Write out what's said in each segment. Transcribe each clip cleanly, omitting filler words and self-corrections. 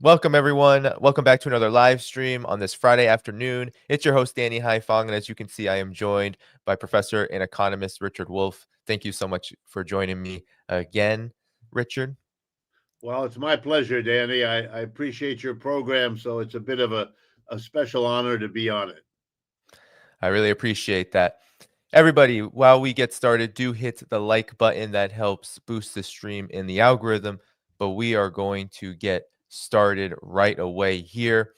Welcome, everyone. Welcome back to another live stream on this Friday afternoon. It's your host, Danny Dhaiphong, and as you can see, I am joined by Professor and Economist Richard Wolff. Thank you so much for joining me again, Richard. Well, it's my pleasure, Danny. I appreciate your program, so it's a bit of a special honor to be on it. I really appreciate that. Everybody, while we get started, do hit the like button. That helps boost the stream in the algorithm, but we are going to get started right away here.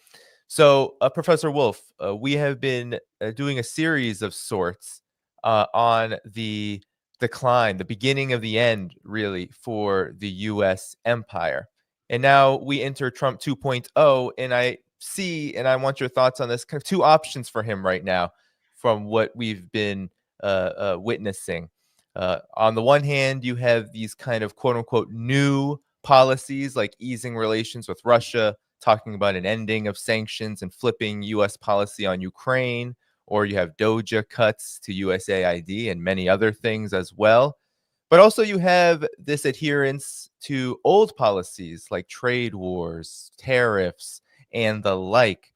So, Professor Wolff, we have been doing a series of sorts on the decline, the beginning of the end, really, for the U.S. empire. And now we enter Trump 2.0, and I see, and I want your thoughts on this, kind of two options for him right now from what we've been witnessing. On the one hand, you have these kind of quote unquote new policies like easing relations with Russia, talking about an ending of sanctions and flipping U.S. policy on Ukraine, or you have DOJA cuts to USAID and many other things as well. But also, you have this adherence to old policies like trade wars, tariffs, and the like.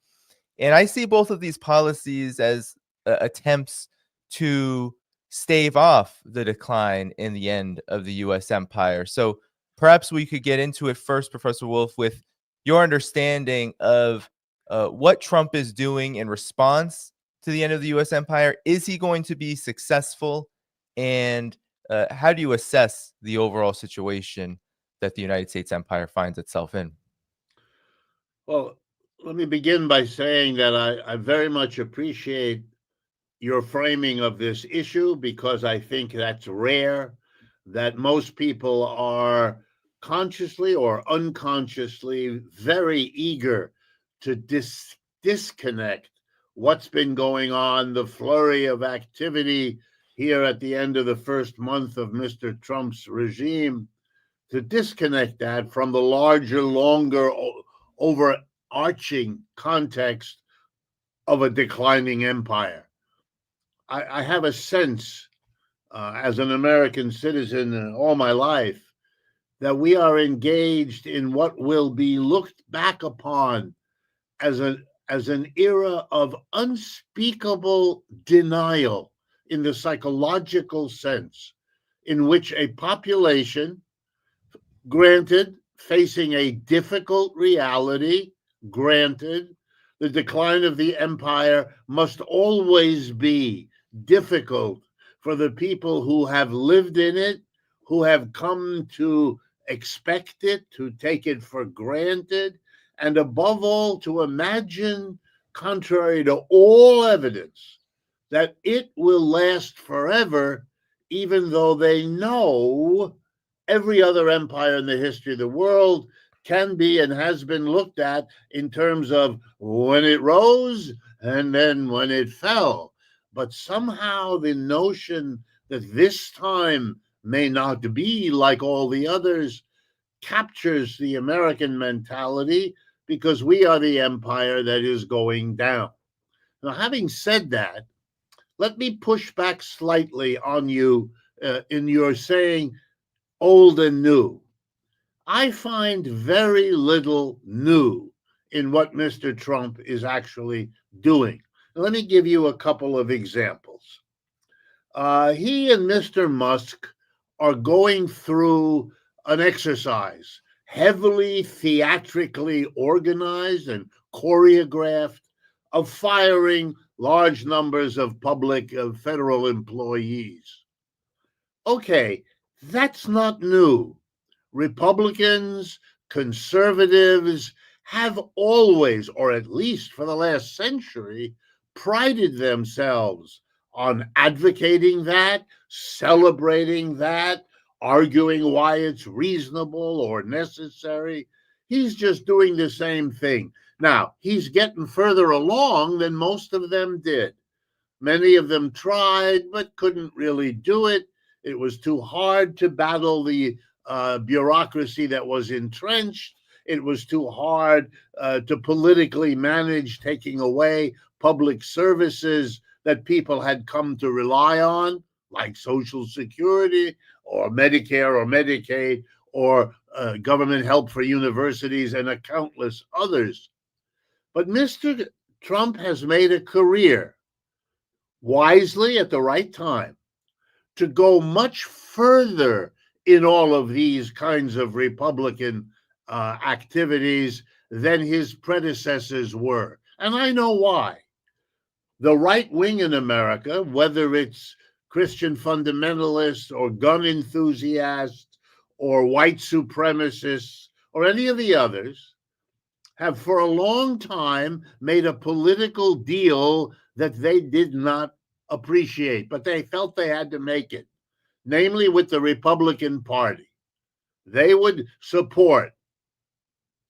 And I see both of these policies as attempts to stave off the decline in the end of the U.S. empire. So perhaps we could get into it first, Professor Wolff, with your understanding of what Trump is doing in response to the end of the U.S. empire. Is he going to be successful? And how do you assess the overall situation that the United States empire finds itself in? Well, let me begin by saying that I very much appreciate your framing of this issue because I think that's rare, that most people are consciously or unconsciously very eager to disconnect what's been going on, the flurry of activity here at the end of the first month of Mr. Trump's regime, to disconnect that from the larger, longer, overarching context of a declining empire. I have a sense, as an American citizen all my life, that we are engaged in what will be looked back upon as an era of unspeakable denial in the psychological sense, in which a population, granted, facing a difficult reality, granted, the decline of the empire must always be difficult for the people who have lived in it, who have come to expect it, to take it for granted, and above all, to imagine, contrary to all evidence, that it will last forever, even though they know every other empire in the history of the world can be and has been looked at in terms of when it rose and then when it fell. But somehow the notion that this time may not be like all the others captures the American mentality because we are the empire that is going down. Now, having said that, let me push back slightly on you in your saying old and new. I find very little new in what Mr. Trump is actually doing. Let me give you a couple of examples. He and Mr. Musk are going through an exercise, heavily theatrically organized and choreographed, of firing large numbers of public federal employees. Okay, that's not new. Republicans, conservatives have always, or at least for the last century, prided themselves on advocating that, celebrating that, arguing why it's reasonable or necessary. He's just doing the same thing. Now, he's getting further along than most of them did. Many of them tried, but couldn't really do it. It was too hard to battle the bureaucracy that was entrenched. It was too hard to politically manage taking away public services that people had come to rely on, like Social Security or Medicare or Medicaid or government help for universities, and countless others. But Mr. Trump has made a career, wisely at the right time, to go much further in all of these kinds of Republican activities than his predecessors were. And I know why. The right wing in America, whether it's Christian fundamentalists or gun enthusiasts or white supremacists or any of the others, have for a long time made a political deal that they did not appreciate, but they felt they had to make it, namely with the Republican Party. They would support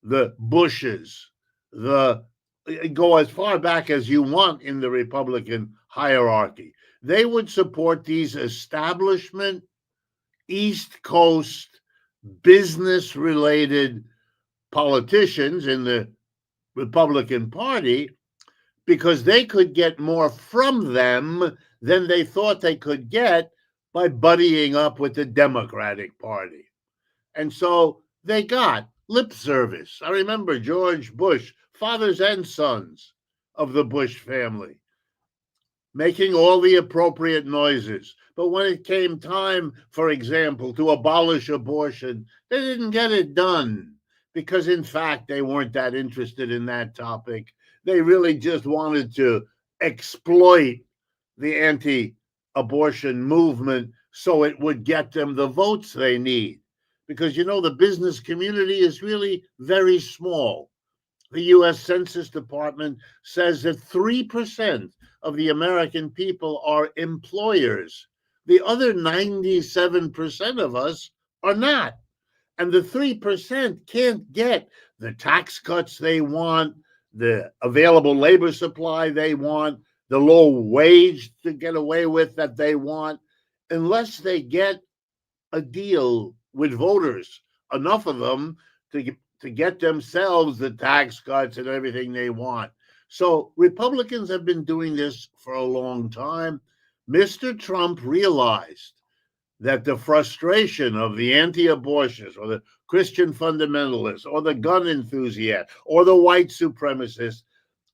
the Bushes, go as far back as you want in the Republican hierarchy. They would support these establishment, East Coast, business-related politicians in the Republican Party because they could get more from them than they thought they could get by buddying up with the Democratic Party. And so they got lip service. I remember George Bush, fathers and sons of the Bush family, making all the appropriate noises. But when it came time, for example, to abolish abortion, they didn't get it done because, in fact, they weren't that interested in that topic. They really just wanted to exploit the anti-abortion movement so it would get them the votes they need. Because, you know, the business community is really very small. The U.S. Census Department says that 3% of the American people are employers. The other 97% of us are not. And the 3% can't get the tax cuts they want, the available labor supply they want, the low wage to get away with that they want, unless they get a deal with voters, enough of them to get themselves the tax cuts and everything they want. So Republicans have been doing this for a long time. Mr. Trump realized that the frustration of the anti-abortionists or the Christian fundamentalists or the gun enthusiasts or the white supremacists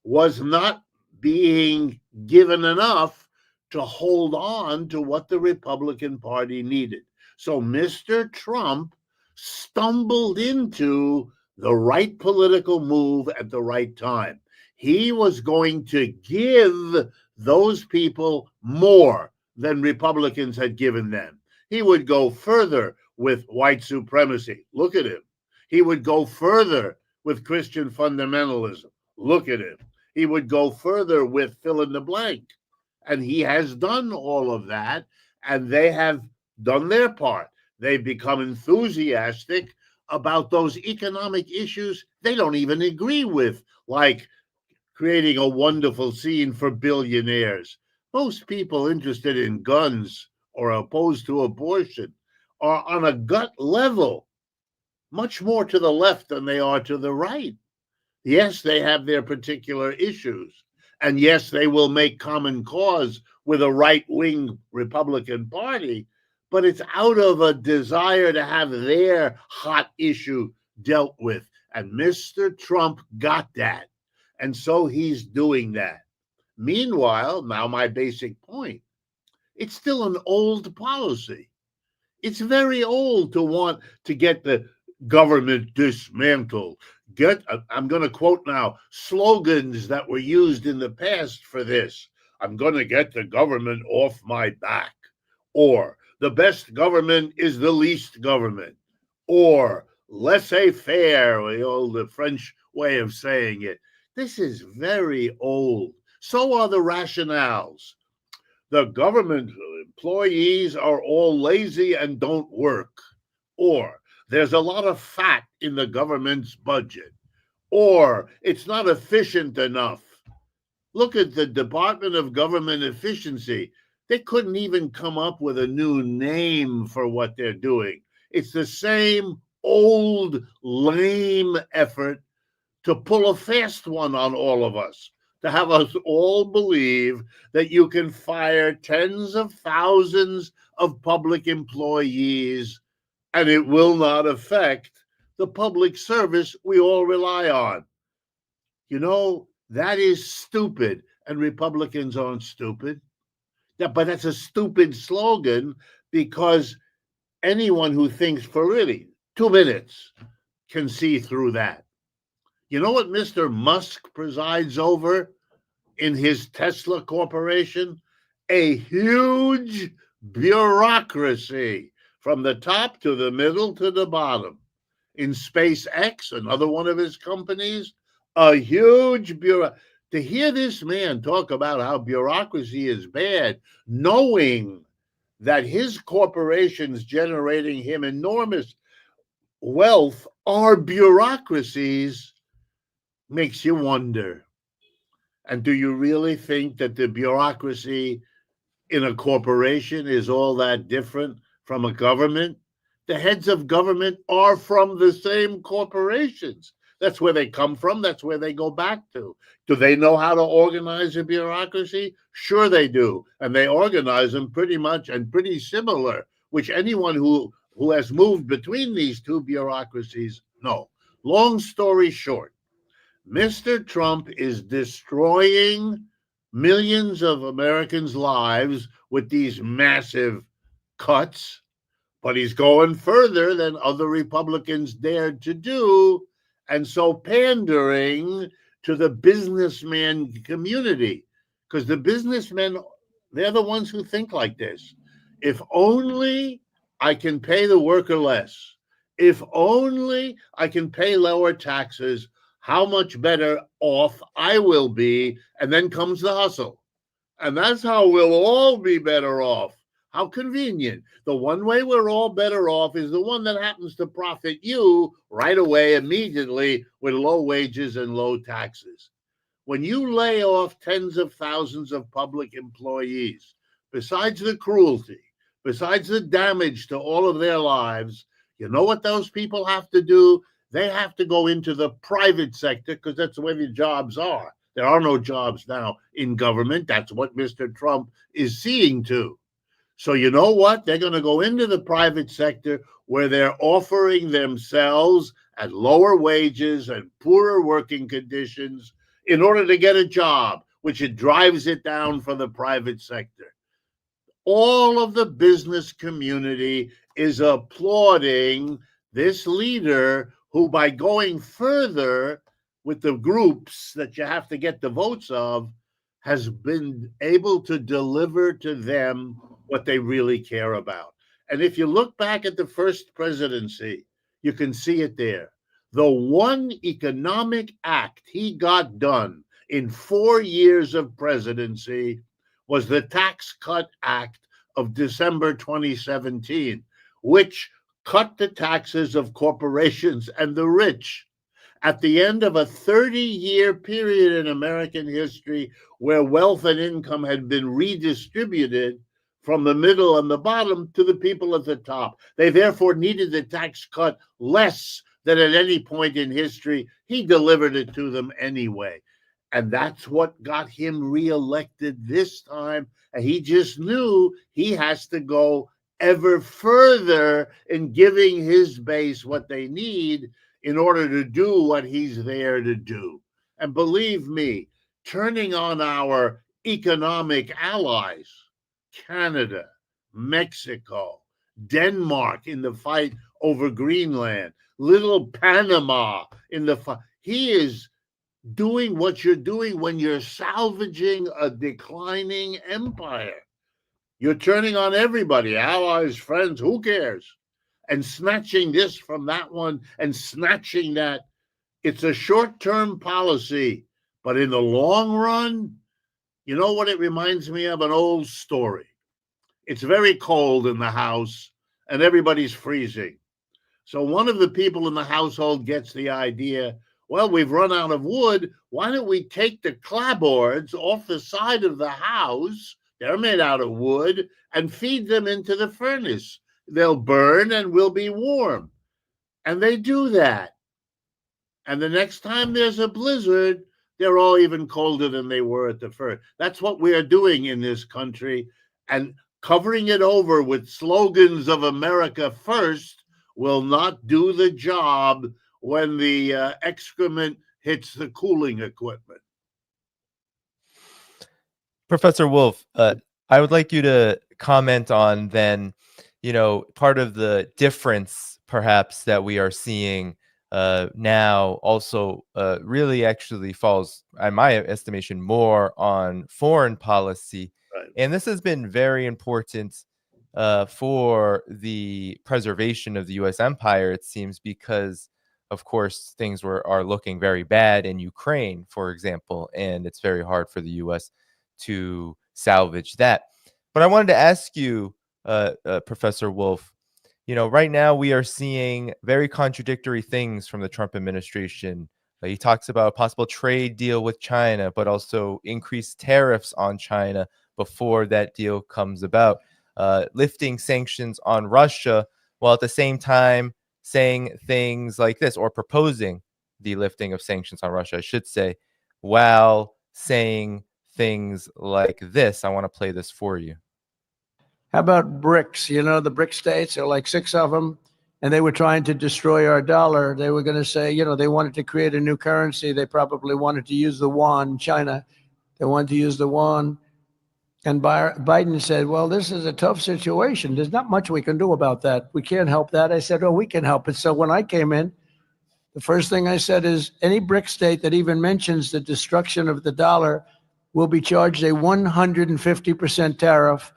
was not being given enough to hold on to what the Republican Party needed. So Mr. Trump stumbled into the right political move at the right time. He was going to give those people more than Republicans had given them. He would go further with white supremacy. Look at him. He would go further with Christian fundamentalism. Look at him. He would go further with fill in the blank. And he has done all of that, and they have done their part. They've become enthusiastic about those economic issues they don't even agree with, like creating a wonderful scene for billionaires. Most people interested in guns or opposed to abortion are on a gut level much more to the left than they are to the right. Yes, they have their particular issues. And yes, they will make common cause with a right-wing Republican Party, but it's out of a desire to have their hot issue dealt with. And Mr. Trump got that. And so he's doing that. Meanwhile, now my basic point, it's still an old policy. It's very old to want to get the government dismantled. I'm going to quote now slogans that were used in the past for this. I'm going to get the government off my back. Or the best government is the least government. Or laissez-faire, the French way of saying it. This is very old. So are the rationales. The government employees are all lazy and don't work. Or there's a lot of fat in the government's budget. Or it's not efficient enough. Look at the Department of Government Efficiency. They couldn't even come up with a new name for what they're doing. It's the same old, lame effort to pull a fast one on all of us, to have us all believe that you can fire tens of thousands of public employees and it will not affect the public service we all rely on. You know, that is stupid, and Republicans aren't stupid. But that's a stupid slogan, because anyone who thinks for really 2 minutes can see through that. You know what Mr. Musk presides over in his Tesla Corporation? A huge bureaucracy from the top to the middle to the bottom. In SpaceX, another one of his companies, a huge bureau. To hear this man talk about how bureaucracy is bad, knowing that his corporations generating him enormous wealth are bureaucracies, makes you wonder. And do you really think that the bureaucracy in a corporation is all that different from a government? The heads of government are from the same corporations. That's where they come from. That's where they go back to. Do they know how to organize a bureaucracy? Sure they do. And they organize them pretty much and pretty similar, which anyone who has moved between these two bureaucracies know. Long story short, Mr. Trump is destroying millions of Americans' lives with these massive cuts, but he's going further than other Republicans dared to do, and so pandering to the businessman community, because the businessmen, they're the ones who think like this. If only I can pay the worker less, if only I can pay lower taxes, how much better off I will be. And then comes the hustle. And that's how we'll all be better off. How convenient. The one way we're all better off is the one that happens to profit you right away, immediately, with low wages and low taxes. When you lay off tens of thousands of public employees, besides the cruelty, besides the damage to all of their lives, you know what those people have to do? They have to go into the private sector, because that's where the jobs are. There are no jobs now in government. That's what Mr. Trump is seeing to. So you know what? They're going to go into the private sector, where they're offering themselves at lower wages and poorer working conditions in order to get a job, which it drives it down for the private sector. All of the business community is applauding this leader who, by going further with the groups that you have to get the votes of, has been able to deliver to them what they really care about. And if you look back at the first presidency, you can see it there. The one economic act he got done in 4 years of presidency was the Tax Cut Act of December 2017, which cut the taxes of corporations and the rich. At the end of a 30-year period in American history, where wealth and income had been redistributed from the middle and the bottom to the people at the top, they therefore needed the tax cut less than at any point in history. He delivered it to them anyway. And that's what got him reelected this time. And he just knew he has to go ever further in giving his base what they need in order to do what he's there to do. And believe me, turning on our economic allies, Canada, Mexico, Denmark in the fight over Greenland, little Panama in the fight, he is doing what you're doing when you're salvaging a declining empire. You're turning on everybody, allies, friends, who cares? And snatching this from that one and snatching that. It's a short-term policy, but in the long run, you know what it reminds me of? An old story. It's very cold in the house and everybody's freezing. So one of the people in the household gets the idea, well, we've run out of wood. Why don't we take the clapboards off the side of the house? They're made out of wood, and feed them into the furnace. They'll burn and we'll be warm. And they do that. And the next time there's a blizzard, they're all even colder than they were at the first. That's what we are doing in this country. And covering it over with slogans of America first, will not do the job when the excrement hits the cooling equipment. Professor Wolff, I would like you to comment on then, part of the difference perhaps that we are seeing now also really actually falls, in my estimation, more on foreign policy. Right. And this has been very important for the preservation of the U.S. empire, it seems, because, of course, things are looking very bad in Ukraine, for example, and it's very hard for the U.S. to salvage that. But I wanted to ask you, Professor Wolff, right now we are seeing very contradictory things from the Trump administration. He talks about a possible trade deal with China, but also increased tariffs on China before that deal comes about, lifting sanctions on Russia, while at the same time saying things like this, or proposing the lifting of sanctions on Russia, I should say, while saying things like this. I want to play this for you. How about BRICS? The BRICS states, there are like 6 of them, and they were trying to destroy our dollar. They were going to say, they wanted to create a new currency. They probably wanted to use the yuan. China, they wanted to use the yuan. And Biden said, well, this is a tough situation. There's not much we can do about that. We can't help that. I said, oh, we can help it. So when I came in, the first thing I said is any BRICS state that even mentions the destruction of the dollar will be charged a 150% tariff.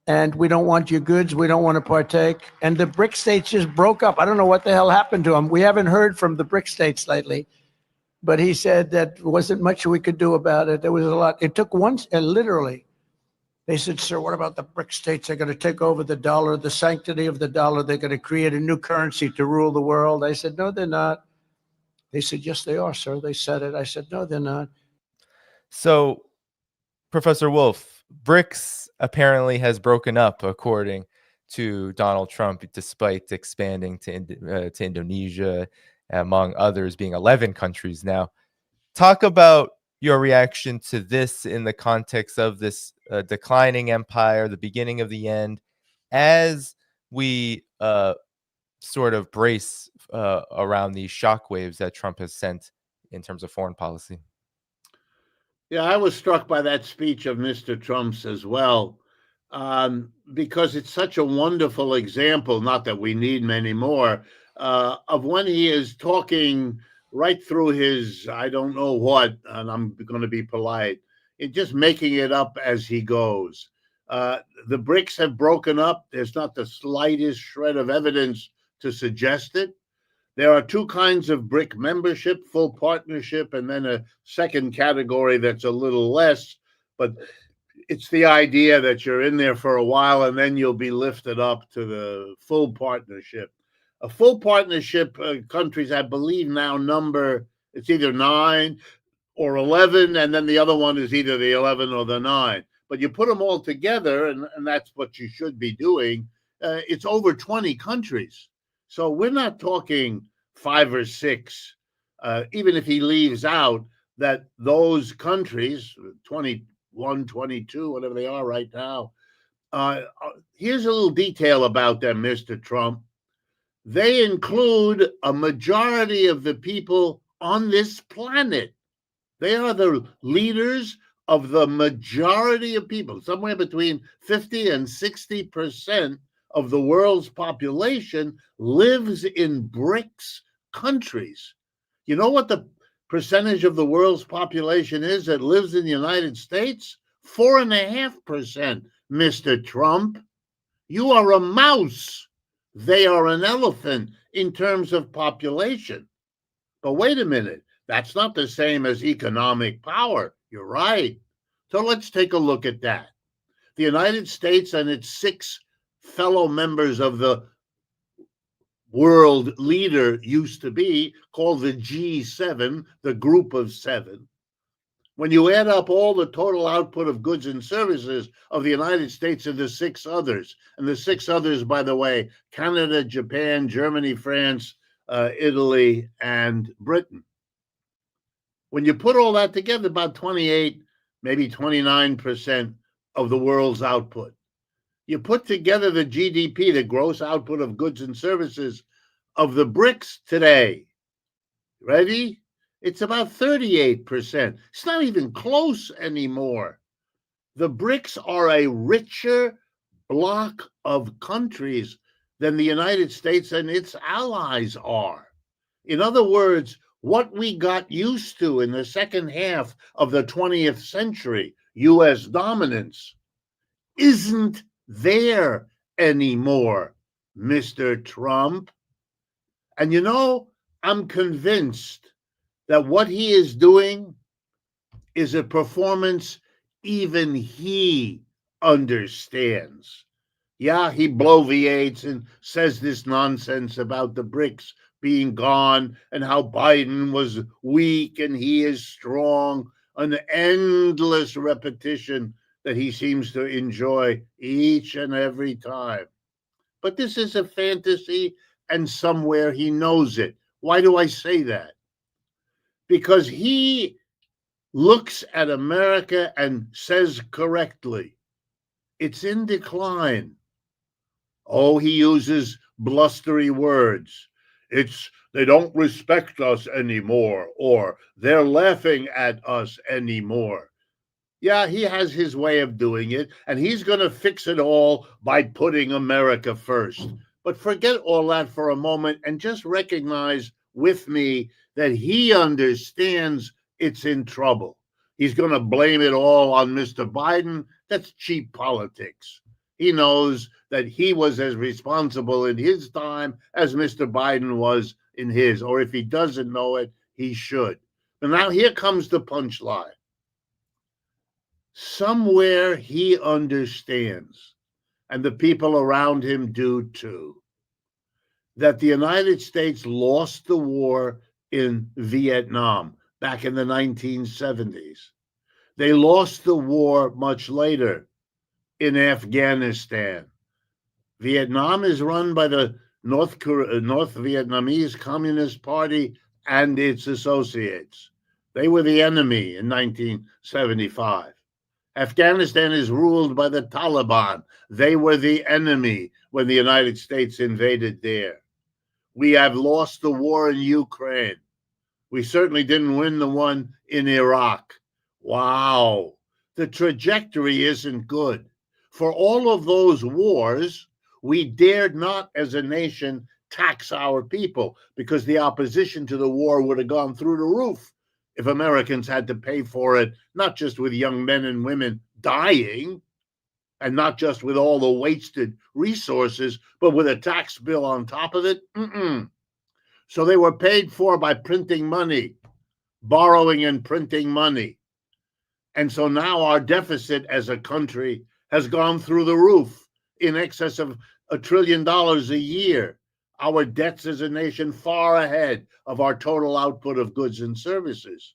And we don't want your goods. We don't want to partake. And the BRICS states just broke up. I don't know what the hell happened to them. We haven't heard from the BRICS states lately. But he said that there wasn't much we could do about it. There was a lot. It took once, and literally, they said, sir, what about the BRICS states? They're going to take over the dollar, the sanctity of the dollar. They're going to create a new currency to rule the world. I said, no, they're not. They said, yes, they are, sir. They said it. I said, no, they're not. So, Professor Wolff, BRICS apparently has broken up, according to Donald Trump, despite expanding to Indonesia, among others, being 11 countries now. Talk about your reaction to this in the context of this declining empire, the beginning of the end, as we sort of brace around these shockwaves that Trump has sent in terms of foreign policy. Yeah, I was struck by that speech of Mr. Trump's as well, because it's such a wonderful example, not that we need many more, of when he is talking right through his, I don't know what, and I'm going to be polite, just making it up as he goes. The BRICS have broken up. There's not the slightest shred of evidence to suggest it. There are 2 kinds of BRIC membership, full partnership, and then a second category that's a little less. But it's the idea that you're in there for a while and then you'll be lifted up to the full partnership. A full partnership countries, I believe, now number, it's either 9 or 11, and then the other one is either the 11 or the 9. But you put them all together, and that's what you should be doing. It's over 20 countries. So we're not talking 5 or 6, even if he leaves out that those countries, 21, 22, whatever they are right now. Here's a little detail about them, Mr. Trump. They include a majority of the people on this planet. They are the leaders of the majority of people, somewhere between 50 and 60% of the world's population lives in BRICS countries. You know what the percentage of the world's population is that lives in the United States? 4.5%, Mr. Trump. You are a mouse. They are an elephant in terms of population. But wait a minute. That's not the same as economic power. You're right. So let's take a look at that. The United States and its 6 fellow members of the world leader used to be called the G7, the group of 7. When you add up all the total output of goods and services of the United States and the 6 others, and the 6 others, by the way, Canada, Japan, Germany, France, Italy, and Britain. When you put all that together, about 28, maybe 29% of the world's output. You put together the GDP, the gross output of goods and services of the BRICS today, ready? It's about 38%. It's not even close anymore. The BRICS are a richer block of countries than the United States and its allies are. In other words, what we got used to in the second half of the 20th century, US dominance, isn't there anymore, Mr. Trump. And you know, I'm convinced that what he is doing is a performance even he understands. Yeah, he bloviates and says this nonsense about the BRICS being gone and how Biden was weak and he is strong, an endless repetition that he seems to enjoy each and every time. But this is a fantasy, and somewhere he knows it. Why do I say that? Because he looks at America and says correctly, it's in decline. Oh, he uses blustery words. They don't respect us anymore, or they're laughing at us anymore. Yeah, he has his way of doing it, and he's going to fix it all by putting America first. But forget all that for a moment and just recognize with me that he understands it's in trouble. He's going to blame it all on Mr. Biden. That's cheap politics. He knows that he was as responsible in his time as Mr. Biden was in his, or if he doesn't know it, he should. But now here comes the punchline. Somewhere he understands, and the people around him do too, that the United States lost the war in Vietnam back in the 1970s. They lost the war much later in Afghanistan. Vietnam is run by the North Vietnamese Communist Party and its associates. They were the enemy in 1975. Afghanistan is ruled by the Taliban. They were the enemy when the United States invaded there. We have lost the war in Ukraine. We certainly didn't win the one in Iraq. Wow. The trajectory isn't good. For all of those wars, we dared not, as a nation, tax our people because the opposition to the war would have gone through the roof if Americans had to pay for it, not just with young men and women dying, and not just with all the wasted resources, but with a tax bill on top of it. So they were paid for by printing money, borrowing and printing money. And so now our deficit as a country has gone through the roof, in excess of $1 trillion a year. Our debts as a nation far ahead of our total output of goods and services.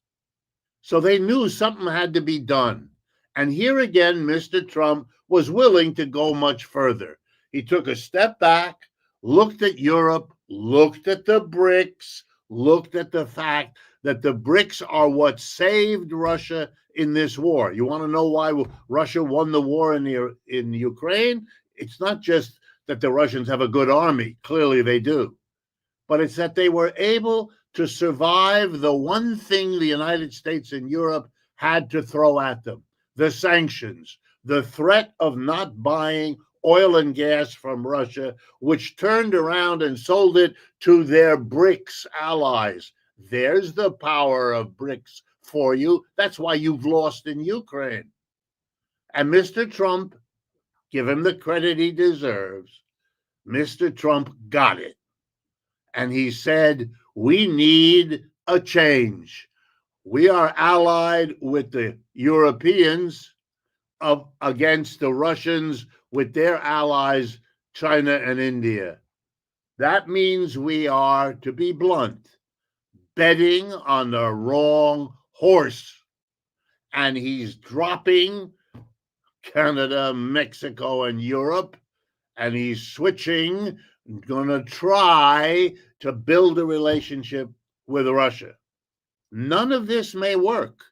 So they knew something had to be done. And here again, Mr. Trump was willing to go much further. He took a step back, looked at Europe, looked at the BRICS, looked at the fact that the BRICS are what saved Russia in this war. You want to know why Russia won the war in Ukraine? It's not just that the Russians have a good army. Clearly they do. But it's that they were able to survive the one thing the United States and Europe had to throw at them: the sanctions, the threat of not buying oil and gas from Russia, which turned around and sold it to their BRICS allies. There's the power of BRICS for you. That's why you've lost in Ukraine. And Mr. Trump, give him the credit he deserves, Mr. Trump got it. And he said, we need a change. We are allied with the Europeans against the Russians with their allies, China and India. That means we are, to be blunt, betting on the wrong horse. And he's dropping Canada, Mexico, and Europe, and he's switching, going to try to build a relationship with Russia. None of this may work.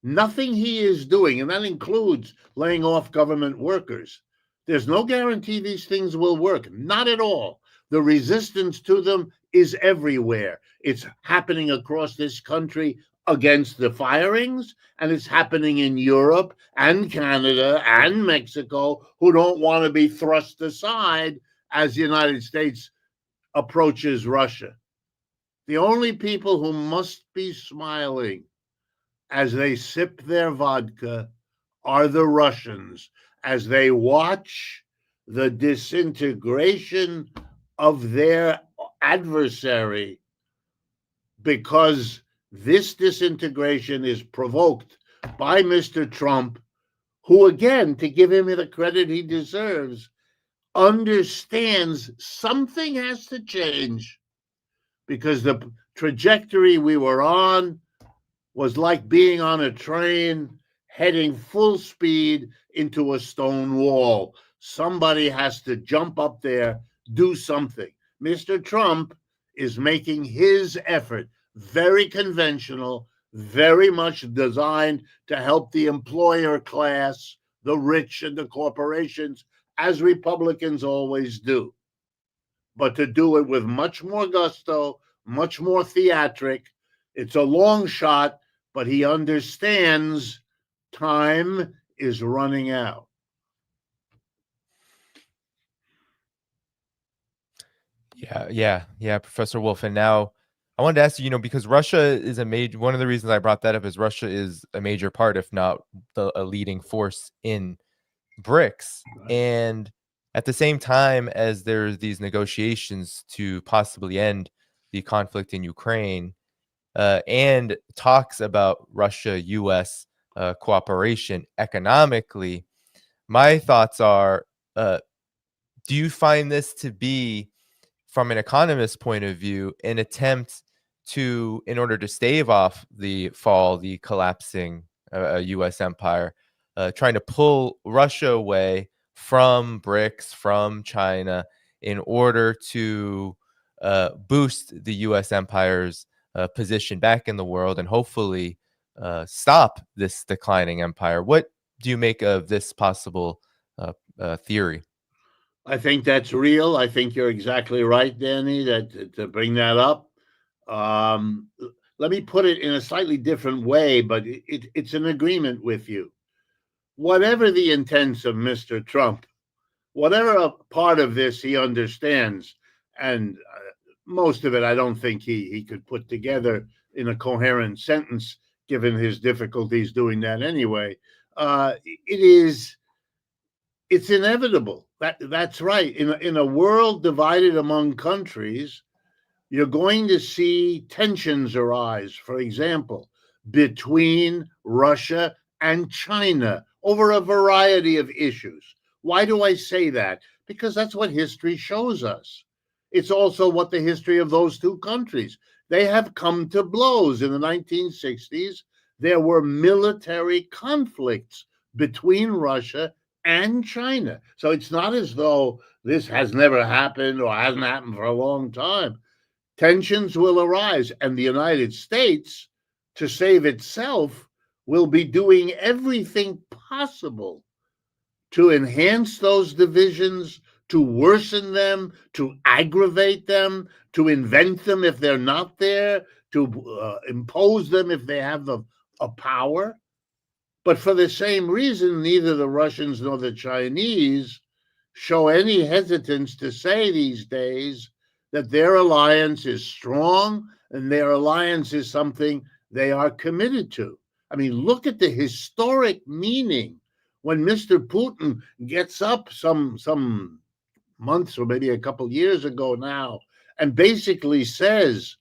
Nothing he is doing, and that includes laying off government workers. There's no guarantee these things will work. Not at all. The resistance to them is everywhere. It's happening across this country against the firings, and it's happening in Europe and Canada and Mexico, who don't want to be thrust aside as the United States approaches Russia. The only people who must be smiling as they sip their vodka are the Russians, as they watch the disintegration of their adversary, because this disintegration is provoked by Mr. Trump, who, again, to give him the credit he deserves, understands something has to change, because the trajectory we were on was like being on a train heading full speed into a stone wall. Somebody has to jump up there, do something. Mr. Trump is making his effort, very conventional, very much designed to help the employer class, the rich and the corporations, as Republicans always do. But to do it with much more gusto, much more theatric. It's a long shot, but he understands time is running out. Yeah, Professor Wolff. And now I wanted to ask you, because Russia is one of the reasons I brought that up is Russia is a major part, if not a leading force in BRICS. Right. And at the same time as there's these negotiations to possibly end the conflict in Ukraine, and talks about Russia-US cooperation economically, my thoughts are, do you find this to be, from an economist's point of view, an attempt to, in order to stave off the fall, the collapsing U.S. empire, trying to pull Russia away from BRICS, from China, in order to boost the U.S. empire's position back in the world and hopefully stop this declining empire? What do you make of this possible theory? I think that's real. I think you're exactly right, Danny, that to bring that up. Let me put it in a slightly different way, but it's an agreement with you. Whatever the intents of Mr. Trump, whatever part of this he understands, and most of it I don't think he could put together in a coherent sentence, given his difficulties doing that anyway. It's inevitable. That's right. In a world divided among countries, you're going to see tensions arise, for example, between Russia and China over a variety of issues. Why do I say that? Because that's what history shows us. It's also what the history of those two countries. They have come to blows. In the 1960s, there were military conflicts between Russia and China. So it's not as though this has never happened or hasn't happened for a long time. Tensions will arise, and the United States, to save itself, will be doing everything possible to enhance those divisions, to worsen them, to aggravate them, to invent them if they're not there, to impose them if they have a power. But for the same reason, neither the Russians nor the Chinese show any hesitance to say these days that their alliance is strong and their alliance is something they are committed to. I mean, look at the historic meaning when Mr. Putin gets up some months or maybe a couple years ago now and basically says,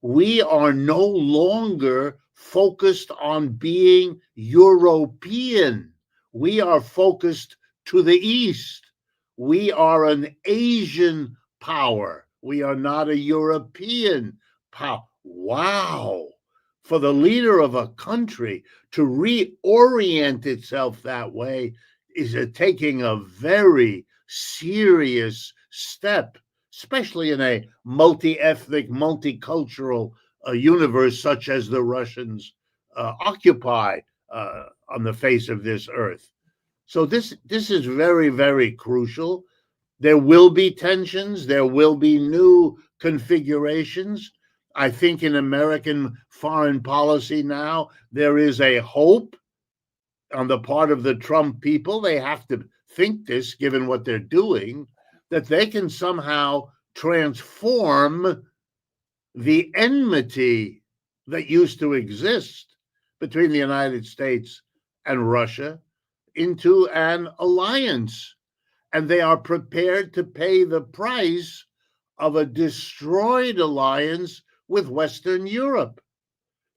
we are no longer focused on being European. We are focused to the East. We are an Asian power. We are not a European power. Wow. For the leader of a country to reorient itself that way is taking a very serious step, especially in a multi-ethnic, multicultural universe such as the Russians occupy on the face of this earth. So this is very, very crucial. There will be tensions. There will be new configurations. I think in American foreign policy now, there is a hope on the part of the Trump people. They have to think this, given what they're doing, that they can somehow transform the enmity that used to exist between the United States and Russia into an alliance. And they are prepared to pay the price of a destroyed alliance with Western Europe.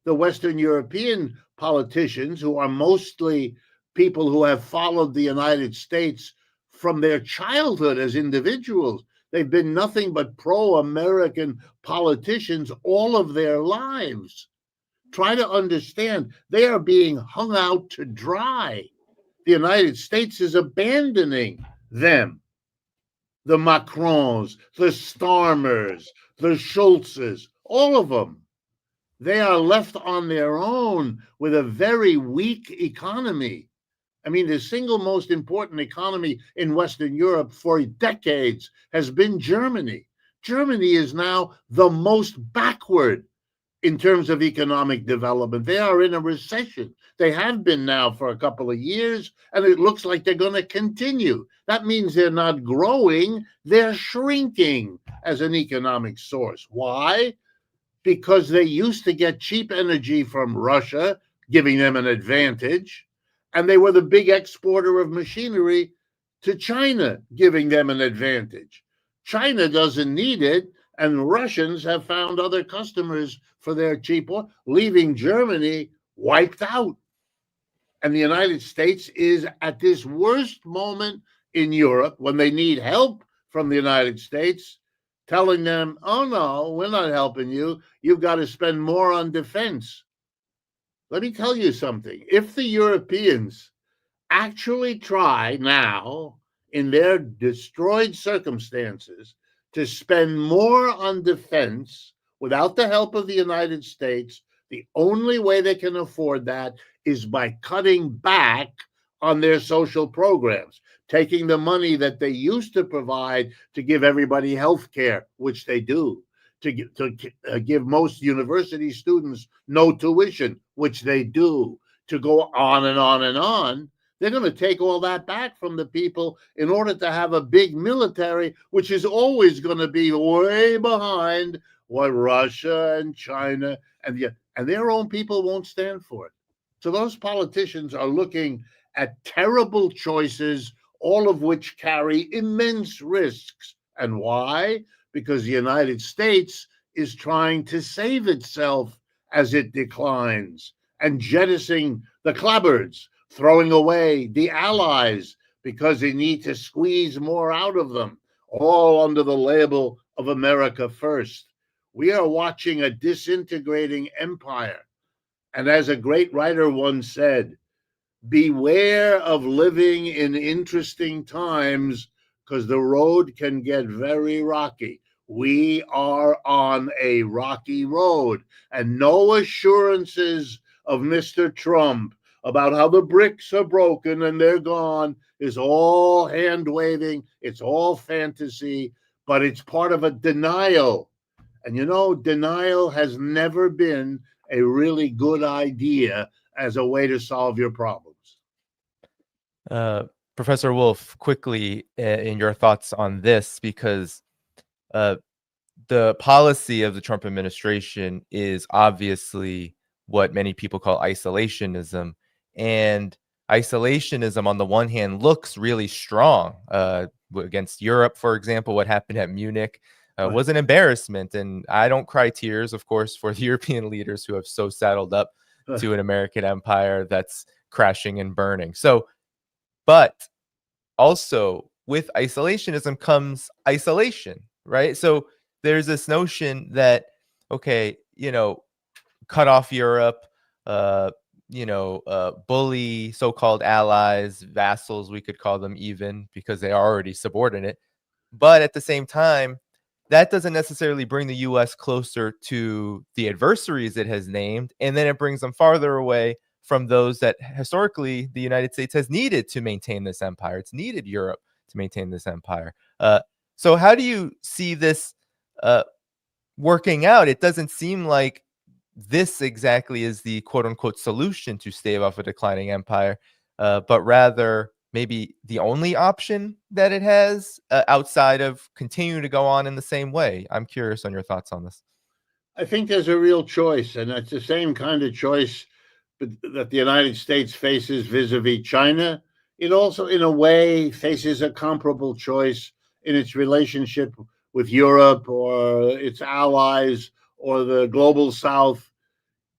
The Western European politicians, who are mostly people who have followed the United States from their childhood as individuals, they've been nothing but pro-American politicians all of their lives. Try to understand, they are being hung out to dry. The United States is abandoning them. The Macrons, the Starmers, the Schultzes, all of them. They are left on their own with a very weak economy. I mean, the single most important economy in Western Europe for decades has been Germany. Germany is now the most backward in terms of economic development. They are in a recession. They have been now for a couple of years, and it looks like they're going to continue. That means they're not growing, they're shrinking as an economic source. Why? Because they used to get cheap energy from Russia, giving them an advantage, and they were the big exporter of machinery to China, giving them an advantage. China doesn't need it, and Russians have found other customers for their cheap oil, leaving Germany wiped out. And the United States is at this worst moment in Europe when they need help from the United States, telling them, oh no, we're not helping you. You've got to spend more on defense. Let me tell you something. If the Europeans actually try now, in their destroyed circumstances, to spend more on defense without the help of the United States, the only way they can afford that is by cutting back on their social programs, taking the money that they used to provide to give everybody health care, which they do, to give most university students no tuition, which they do, to go on and on and on. They're going to take all that back from the people in order to have a big military, which is always going to be way behind what Russia and China and their own people won't stand for it. So those politicians are looking at terrible choices, all of which carry immense risks. And why? Because the United States is trying to save itself as it declines and jettisoning the clapboards, throwing away the allies because they need to squeeze more out of them, all under the label of America first. We are watching a disintegrating empire. And as a great writer once said, beware of living in interesting times because the road can get very rocky. We are on a rocky road, and no assurances of Mr. Trump about how the BRICS are broken and they're gone is all hand waving. It's all fantasy, but it's part of a denial. And you know, denial has never been a really good idea as a way to solve your problems. Professor Wolff, quickly in your thoughts on this, because the policy of the Trump administration is obviously what many people call isolationism. And isolationism, on the one hand, looks really strong against Europe, for example. What happened at Munich was an embarrassment. And I don't cry tears, of course, for the European leaders who have so saddled up to an American empire that's crashing and burning. So, but also with isolationism comes isolation, right? So there's this notion that, okay, cut off Europe, bully so-called allies, vassals, we could call them even, because they are already subordinate. But at the same time, that doesn't necessarily bring the U.S. closer to the adversaries it has named, and then it brings them farther away from those that historically the United States has needed to maintain this empire. It's needed Europe to maintain this empire. So how do you see this working out? It doesn't seem like this exactly is the quote unquote solution to stave off a declining empire, but rather maybe the only option that it has outside of continuing to go on in the same way. I'm curious on your thoughts on this. I think there's a real choice, and it's the same kind of choice that the United States faces vis-a-vis China. It also, in a way, faces a comparable choice in its relationship with Europe or its allies or the global South.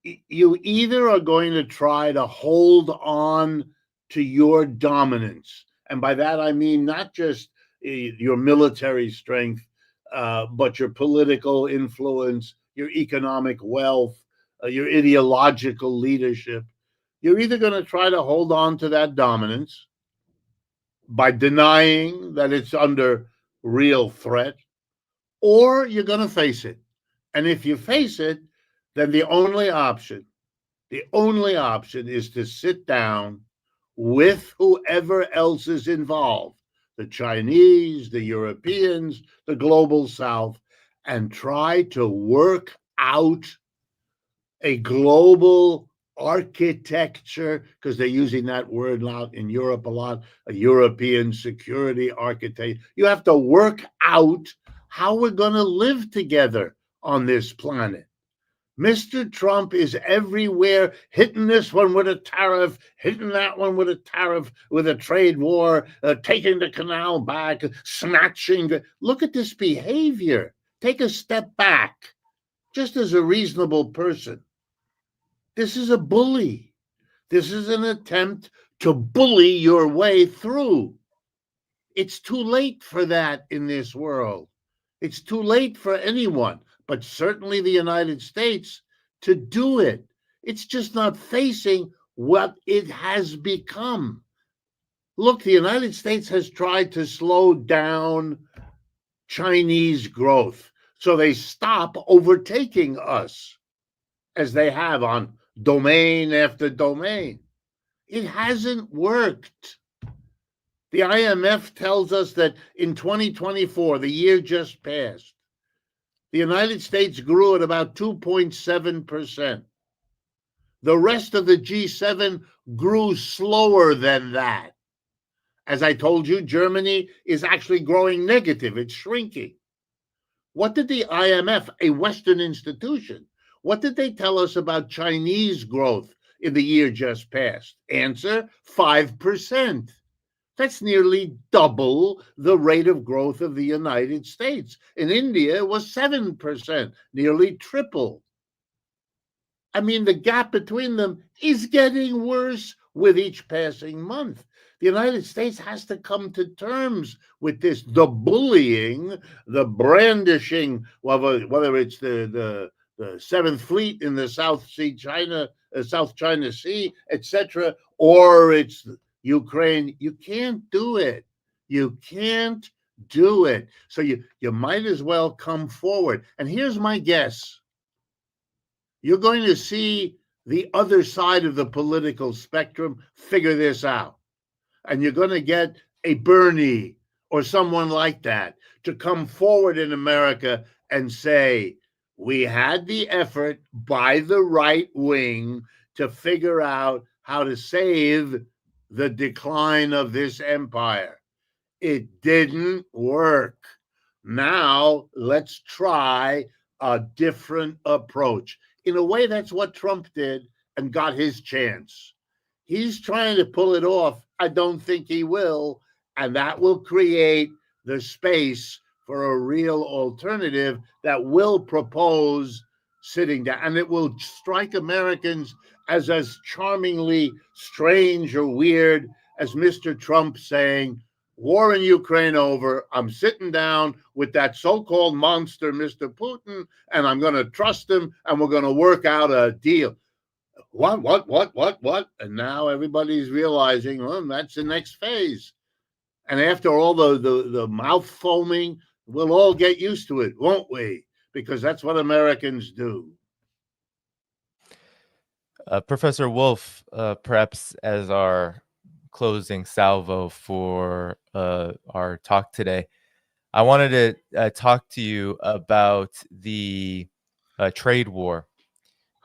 You either are going to try to hold on to your dominance, and by that I mean not just your military strength, but your political influence, your economic wealth, your ideological leadership. You're either going to try to hold on to that dominance by denying that it's under real threat, or you're going to face it. And if you face it, then the only option is to sit down with whoever else is involved, the Chinese, the Europeans, the global South, and try to work out a global architecture, because they're using that word out in Europe a lot, a European security architecture. You have to work out how we're going to live together on this planet. Mr. Trump is everywhere, hitting this one with a tariff, hitting that one with a tariff, with a trade war, taking the canal back, snatching. Look at this behavior. Take a step back, just as a reasonable person. This is a bully. This is an attempt to bully your way through. It's too late for that in this world. It's too late for anyone, but certainly the United States, to do it. It's just not facing what it has become. Look, the United States has tried to slow down Chinese growth so they stop overtaking us, as they have on domain after domain. It hasn't worked. The IMF tells us that in 2024, the year just passed, the United States grew at about 2.7%. The rest of the G7 grew slower than that. As I told you, Germany is actually growing negative. It's shrinking. What did the IMF, a Western institution, what did they tell us about Chinese growth in the year just passed? Answer, 5%. That's nearly double the rate of growth of the United States. In India, it was 7%, nearly triple. I mean, the gap between them is getting worse with each passing month. The United States has to come to terms with this, the bullying, the brandishing, whether it's the Seventh Fleet in the South China Sea, etc., or it's Ukraine. You can't do it. You can't do it. So you might as well come forward. And here's my guess. You're going to see the other side of the political spectrum figure this out. And you're going to get a Bernie or someone like that to come forward in America and say, we had the effort by the right wing to figure out how to save the decline of this empire. It didn't work. Now let's try a different approach. In a way, that's what Trump did and got his chance. He's trying to pull it off. I don't think he will. And that will create the space for a real alternative that will propose sitting down. And it will strike Americans as charmingly strange or weird as Mr. Trump saying, war in Ukraine over, I'm sitting down with that so-called monster, Mr. Putin, and I'm going to trust him, and we're going to work out a deal. What? And now everybody's realizing, well, that's the next phase. And after all the mouth foaming, we'll all get used to it, won't we? Because that's what Americans do. Professor Wolff, perhaps as our closing salvo for our talk today, I wanted to talk to you about the trade war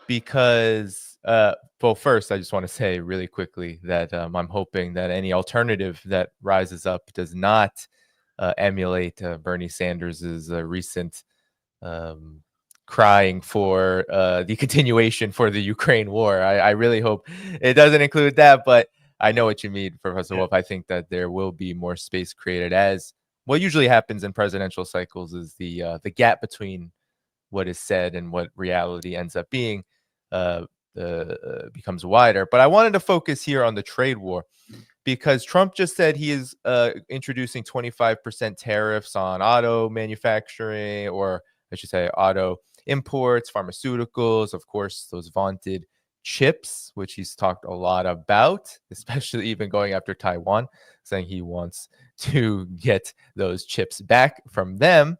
because, well, first, I just want to say really quickly that I'm hoping that any alternative that rises up does not emulate Bernie Sanders's recent um, crying for the continuation for the Ukraine war. I really hope it doesn't include that, but I know what you mean, Professor Wolff. I think that there will be more space created, as what usually happens in presidential cycles is the gap between what is said and what reality ends up being uh, becomes wider. But I wanted to focus here on the trade war because Trump just said he is introducing 25% tariffs on auto manufacturing, or I should say auto imports, pharmaceuticals, of course, those vaunted chips, which he's talked a lot about, especially even going after Taiwan, saying he wants to get those chips back from them.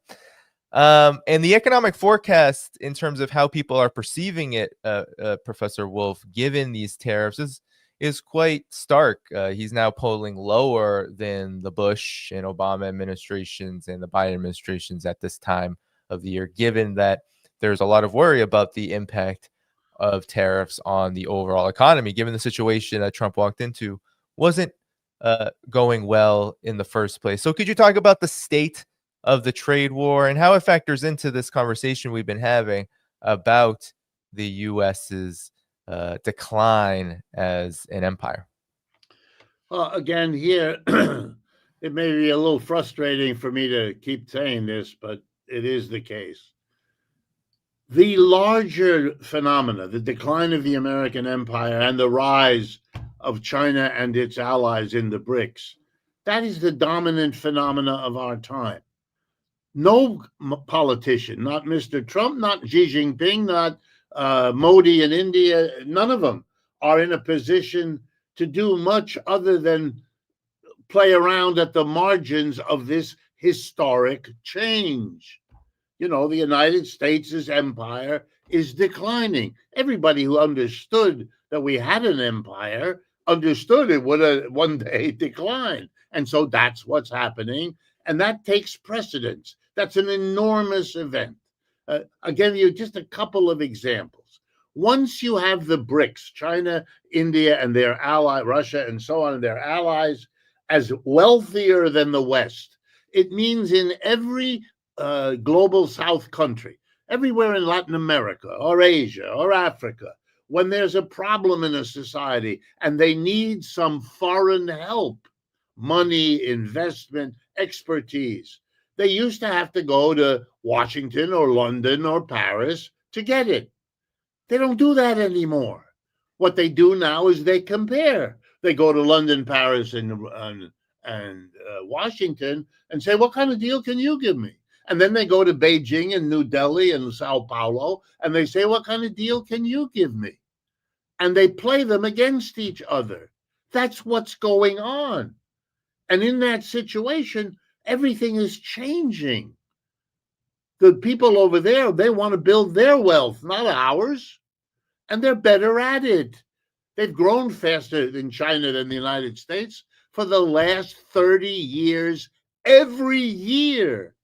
And the economic forecast in terms of how people are perceiving it, Professor Wolff, given these tariffs is quite stark. He's now polling lower than the Bush and Obama administrations and the Biden administrations at this time of the year, given that there's a lot of worry about the impact of tariffs on the overall economy, given the situation that Trump walked into wasn't going well in the first place. So could you talk about the state of the trade war and how it factors into this conversation we've been having about the US's decline as an empire? Well, again, here, it may be a little frustrating for me to keep saying this, but it is the case. The larger phenomena, the decline of the American empire and the rise of China and its allies in the BRICS, that is the dominant phenomena of our time. No politician, not Mr. Trump, not Xi Jinping, not Modi in India, none of them are in a position to do much other than play around at the margins of this historic change. You know, the United States' empire is declining. Everybody who understood that we had an empire understood it would one day decline. And so that's what's happening. And that takes precedence. That's an enormous event. Again, you just a couple of examples. Once you have the BRICS, China, India, and their ally, Russia, and so on, and their allies, as wealthier than the West, it means in every global South country, everywhere in Latin America or Asia or Africa, when there's a problem in a society and they need some foreign help, money, investment, expertise, they used to have to go to Washington or London or Paris to get it. They don't do that anymore. What they do now is they compare. They go to London, Paris, and Washington and say, what kind of deal can you give me? And then they go to Beijing and New Delhi and Sao Paulo, and they say, what kind of deal can you give me? And they play them against each other. That's what's going on. And in that situation, everything is changing. The people over there, they want to build their wealth, not ours. And they're better at it. They've grown faster in China than the United States for the last 30 years, every year.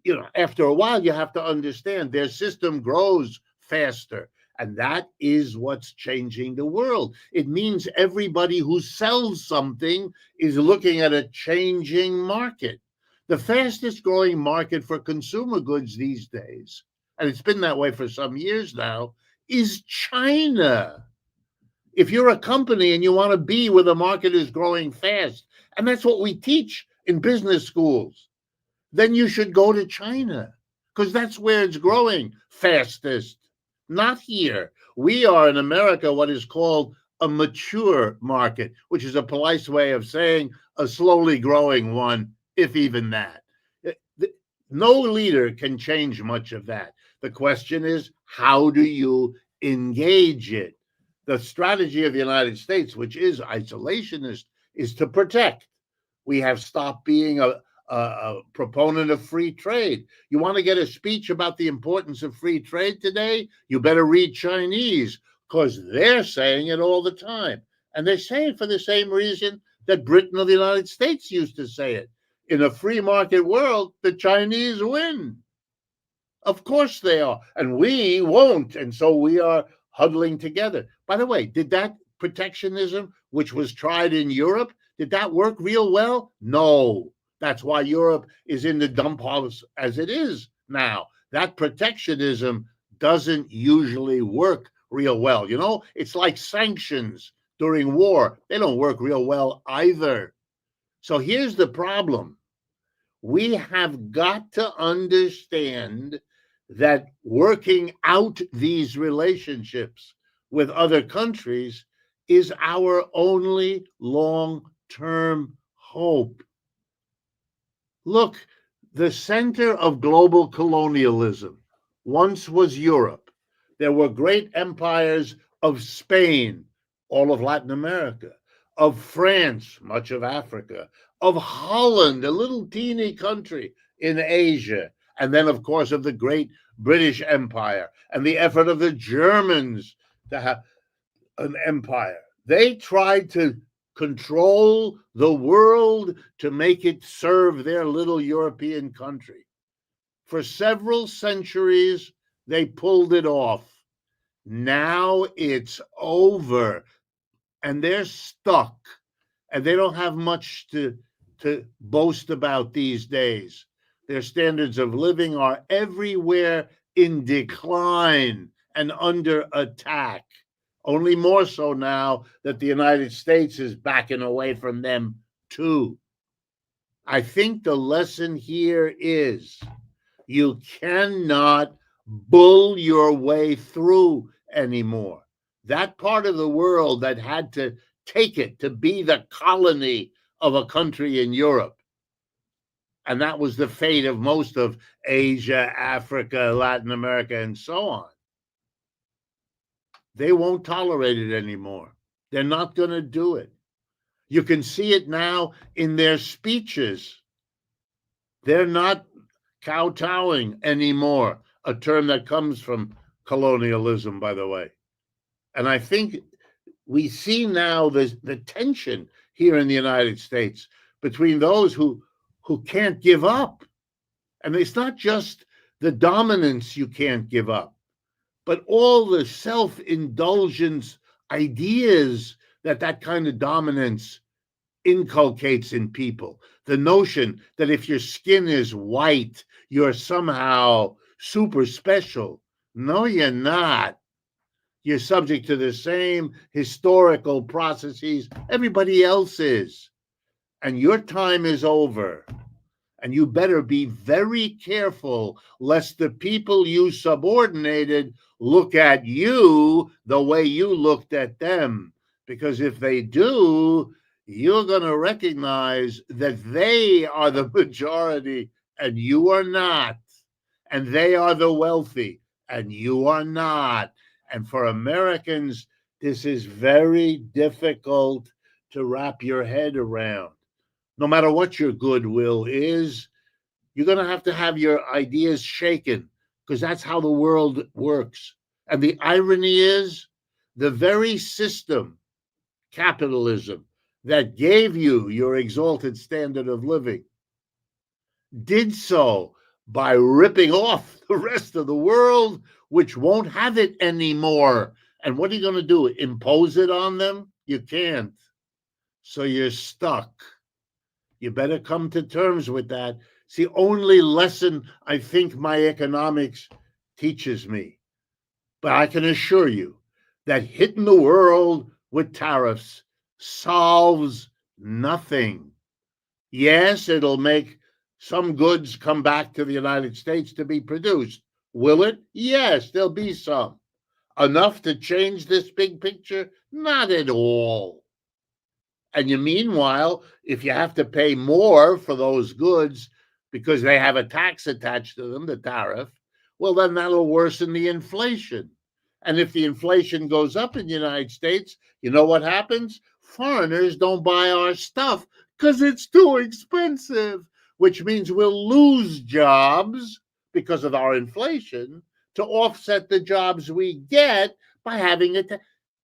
You know, after a while, you have to understand their system grows faster. And that is what's changing the world. It means everybody who sells something is looking at a changing market. The fastest growing market for consumer goods these days, and it's been that way for some years now, is China. If you're a company and you want to be where the market is growing fast, and that's what we teach in business schools, then you should go to China because that's where it's growing fastest, not here. We are in America what is called a mature market, which is a polite way of saying a slowly growing one, if even that. No leader can change much of that. The question is, how do you engage it? The strategy of the United States, which is isolationist, is to protect. We have stopped being a proponent of free trade. You want to get a speech about the importance of free trade today? You better read Chinese because they're saying it all the time. And they say it for the same reason that Britain or the United States used to say it. in a free market world, the Chinese win. Of course they are. And we won't. And so we are huddling together. By the way, did that protectionism, which was tried in Europe, did that work real well? No. That's why Europe is in the dump house as it is now. That protectionism doesn't usually work real well. You know, it's like sanctions during war. They don't work real well either. So here's the problem. We have got to understand that working out these relationships with other countries is our only long-term hope. Look, the center of global colonialism once was Europe. There were great empires of Spain, all of Latin America, of France, much of Africa, of Holland, a little teeny country in Asia, and then, of course, of the great British Empire and the effort of the Germans to have an empire. They tried to control the world to make it serve their little European country. For several centuries, they pulled it off. Now it's over, and they're stuck, and they don't have much to boast about these days. Their standards of living are everywhere in decline and under attack. Only more so now that the United States is backing away from them too. I think the lesson here is you cannot bull your way through anymore. That part of the world that had to take it to be the colony of a country in Europe, and that was the fate of most of Asia, Africa, Latin America, and so on. They won't tolerate it anymore. They're not going to do it. You can see it now in their speeches. They're not kowtowing anymore, a term that comes from colonialism, by the way. And I think we see now the tension here in the United States between those who can't give up. And it's not just the dominance you can't give up, but all the self-indulgence ideas that kind of dominance inculcates in people. The notion that if your skin is white, you're somehow super special. No, you're not. You're subject to the same historical processes everybody else is. And your time is over. And you better be very careful lest the people you subordinated look at you the way you looked at them. Because if they do, you're going to recognize that they are the majority and you are not. And they are the wealthy and you are not. And for Americans, this is very difficult to wrap your head around. No matter what your goodwill is, you're going to have your ideas shaken because that's how the world works. And the irony is the very system, capitalism, that gave you your exalted standard of living did so by ripping off the rest of the world, which won't have it anymore. And what are you going to do? Impose it on them? You can't. So you're stuck. You better come to terms with that. It's the only lesson I think my economics teaches me. But I can assure you that hitting the world with tariffs solves nothing. Yes, it'll make some goods come back to the United States to be produced. Will it? Yes, there'll be some. Enough to change this big picture? Not at all. And meanwhile, if you have to pay more for those goods because they have a tax attached to them, the tariff, well, then that'll worsen the inflation. And if the inflation goes up in the United States, you know what happens? Foreigners don't buy our stuff because it's too expensive, which means we'll lose jobs because of our inflation to offset the jobs we get by having it.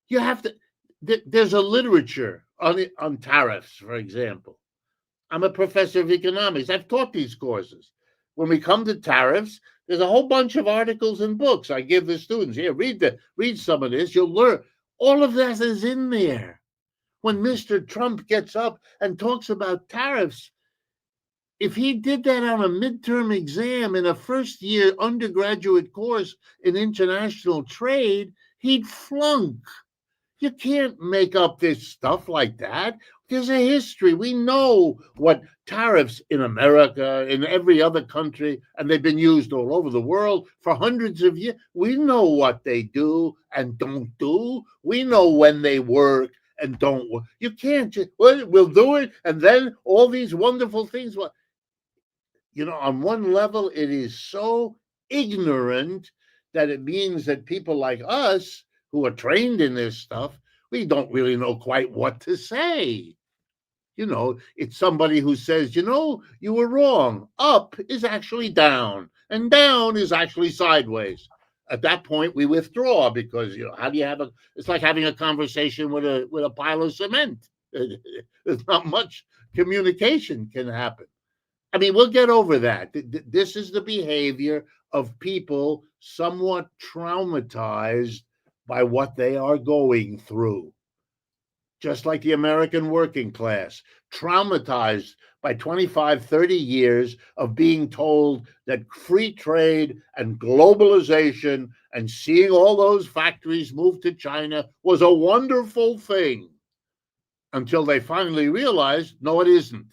You have to, there's a literature on tariffs, for example. I'm a professor of economics. I've taught these courses. When we come to tariffs, there's a whole bunch of articles and books I give the students. Here, read some of this. You'll learn. All of that is in there. When Mr. Trump gets up and talks about tariffs, if he did that on a midterm exam in a first-year undergraduate course in international trade, he'd flunk. You can't make up this stuff like that. There's a history. We know what tariffs in America, in every other country, and they've been used all over the world for hundreds of years. We know what they do and don't do. We know when they work and don't work. You can't just, well, we'll do it, and then all these wonderful things. Well, you know, on one level, it is so ignorant that it means that people like us who are trained in this stuff, we don't really know quite what to say. You know, it's somebody who says, you know, you were wrong. Up is actually down, and down is actually sideways. At that point, we withdraw because, you know, how do you have it's like having a conversation with a pile of cement. There's not much communication can happen. I mean, we'll get over that. This is the behavior of people somewhat traumatized by what they are going through. Just like the American working class, traumatized by 25, 30 years of being told that free trade and globalization and seeing all those factories move to China was a wonderful thing, until they finally realized, no, it isn't.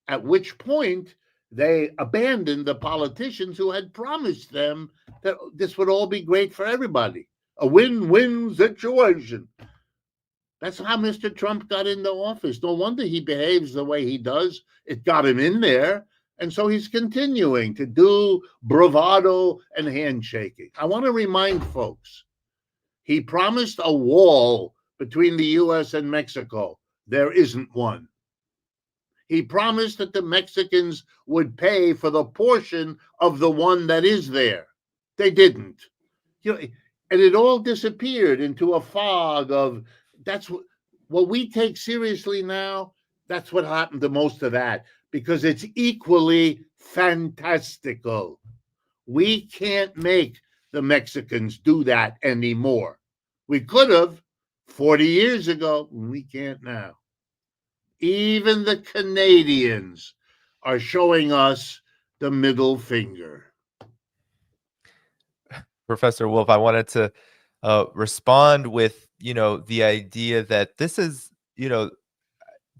At which point they abandoned the politicians who had promised them that this would all be great for everybody, a win-win situation. That's how Mr. Trump got into office. No wonder he behaves the way he does. It got him in there. And so he's continuing to do bravado and handshaking. I want to remind folks, he promised a wall between the U.S. and Mexico. There isn't one. He promised that the Mexicans would pay for the portion of the one that is there. They didn't. You know, and it all disappeared into a fog of, that's what we take seriously now. That's what happened to most of that, because it's equally fantastical. We can't make the Mexicans do that anymore. We could have 40 years ago. We can't now. Even the Canadians are showing us the middle finger. Professor Wolff, I wanted to respond with, you know, the idea that this is, you know,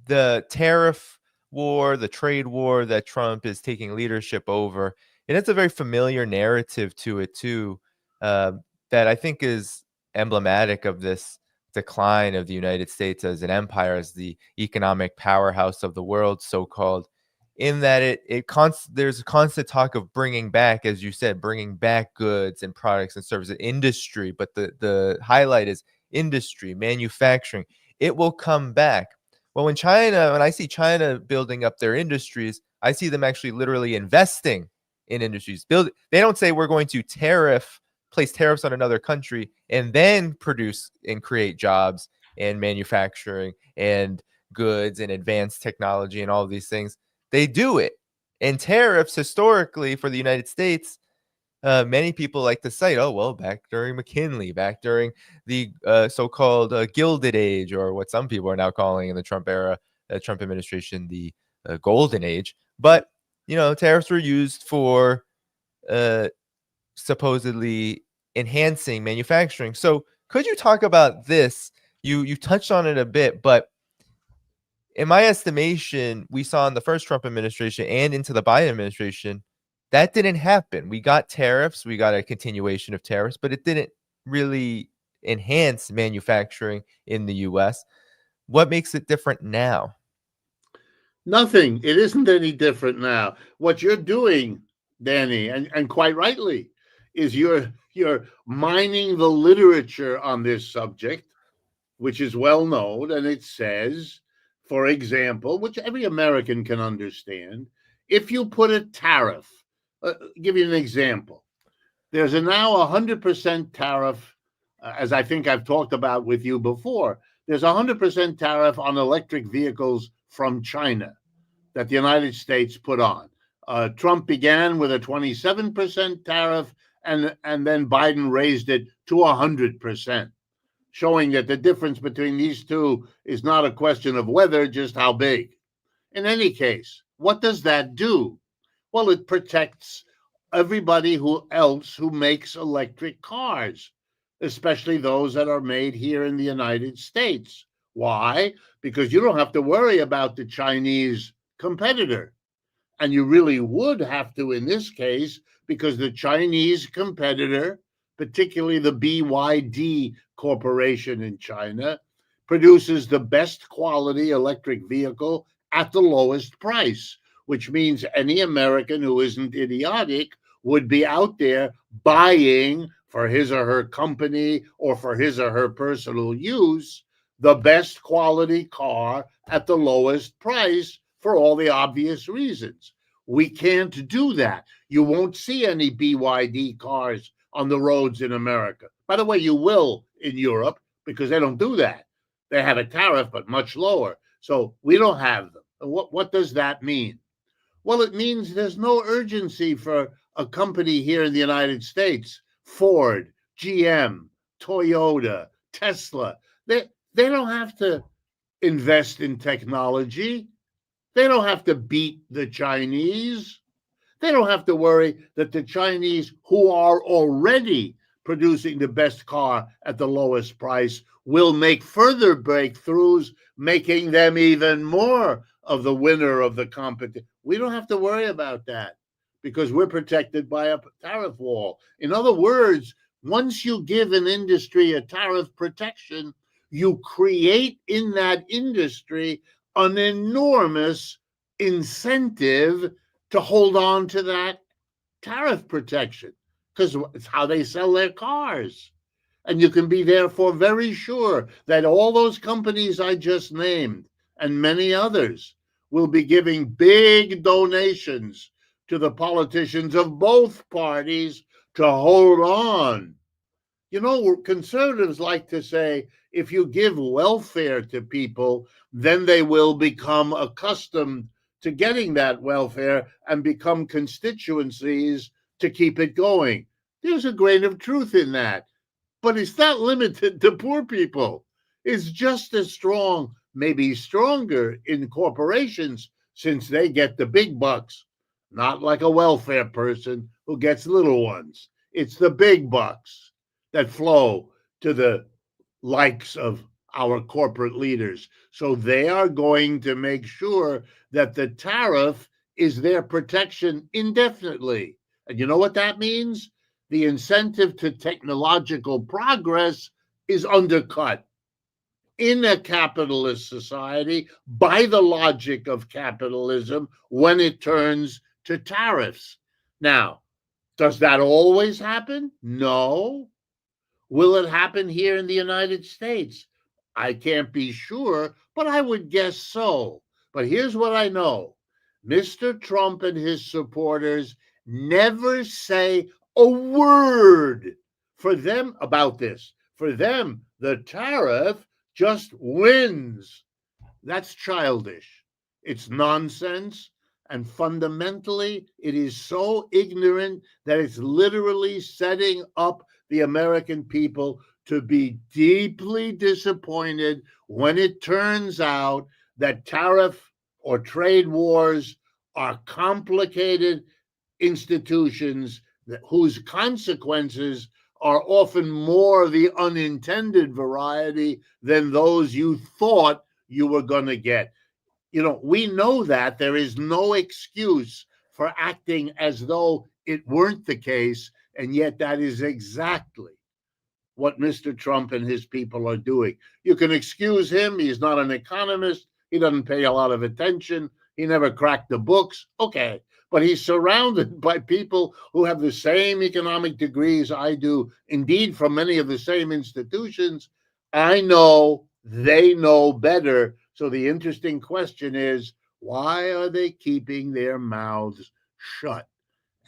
the tariff war, the trade war that Trump is taking leadership over. And it's a very familiar narrative to it, too, that I think is emblematic of this decline of the United States as an empire, as the economic powerhouse of the world, so-called, in that there's a constant talk of bringing back, as you said, bringing back goods and products and services, industry. But the highlight is industry, manufacturing. It will come back. Well, when I see China building up their industries, I see them actually literally investing in industries. They don't say we're going to place tariffs on another country and then produce and create jobs and manufacturing and goods and advanced technology and all of these things. They do it. And tariffs historically for the United States, many people like to cite, oh, well, back during McKinley, back during the so-called Gilded Age, or what some people are now calling in the Trump era, Trump administration, the Golden Age. But, you know, tariffs were used for supposedly enhancing manufacturing. So could you talk about this? You touched on it a bit, but in my estimation, we saw in the first Trump administration and into the Biden administration, that didn't happen. We got tariffs, we got a continuation of tariffs, but it didn't really enhance manufacturing in the U.S. What makes it different now? Nothing. It isn't any different now. What you're doing, Danny, and quite rightly, is you're mining the literature on this subject, which is well known, and it says, for example, which every American can understand, if you put a tariff, give you an example. There's now 100% tariff, as I think I've talked about with you before. There's 100% tariff on electric vehicles from China. that the United States put on. Trump began with a 27% tariff, and then Biden raised it to 100%, showing that the difference between these two is not a question of whether, just how big. In any case, what does that do? Well, it protects everybody else who makes electric cars, especially those that are made here in the United States. Why? Because you don't have to worry about the Chinese competitor. And you really would have to in this case, because the Chinese competitor, particularly the BYD corporation in China, produces the best quality electric vehicle at the lowest price, which means any American who isn't idiotic would be out there buying for his or her company or for his or her personal use the best quality car at the lowest price for all the obvious reasons. We can't do that. You won't see any BYD cars on the roads in America. By the way, you will in Europe because they don't do that. They have a tariff, but much lower. So we don't have them. What does that mean? Well, it means there's no urgency for a company here in the United States, Ford, GM, Toyota, Tesla. They don't have to invest in technology. They don't have to beat the Chinese. They don't have to worry that the Chinese, who are already producing the best car at the lowest price, will make further breakthroughs, making them even more of the winner of the competition. We don't have to worry about that because we're protected by a tariff wall. In other words, once you give an industry a tariff protection, you create in that industry an enormous incentive to hold on to that tariff protection because it's how they sell their cars. And you can be therefore very sure that all those companies I just named and many others will be giving big donations to the politicians of both parties to hold on. You know, conservatives like to say, if you give welfare to people, then they will become accustomed to getting that welfare and become constituencies to keep it going. There's a grain of truth in that, but it's not limited to poor people. It's just as strong, maybe stronger in corporations since they get the big bucks, not like a welfare person who gets little ones. It's the big bucks that flow to the likes of our corporate leaders. So they are going to make sure that the tariff is their protection indefinitely. And you know what that means? The incentive to technological progress is undercut in a capitalist society by the logic of capitalism when it turns to tariffs. Now, does that always happen? No. Will it happen here in the United States? I can't be sure, but I would guess so. But here's what I know. Mr. Trump and his supporters never say a word for them about this. For them, the tariff just wins. That's childish. It's nonsense. And fundamentally, it is so ignorant that it's literally setting up the American people to be deeply disappointed when it turns out that tariff or trade wars are complicated institutions whose consequences are often more the unintended variety than those you thought you were going to get. You know, we know that there is no excuse for acting as though it weren't the case, and yet that is exactly what Mr. Trump and his people are doing. You can excuse him. He's not an economist. He doesn't pay a lot of attention. He never cracked the books. Okay. But he's surrounded by people who have the same economic degrees I do, indeed, from many of the same institutions. I know they know better. So the interesting question is, why are they keeping their mouths shut?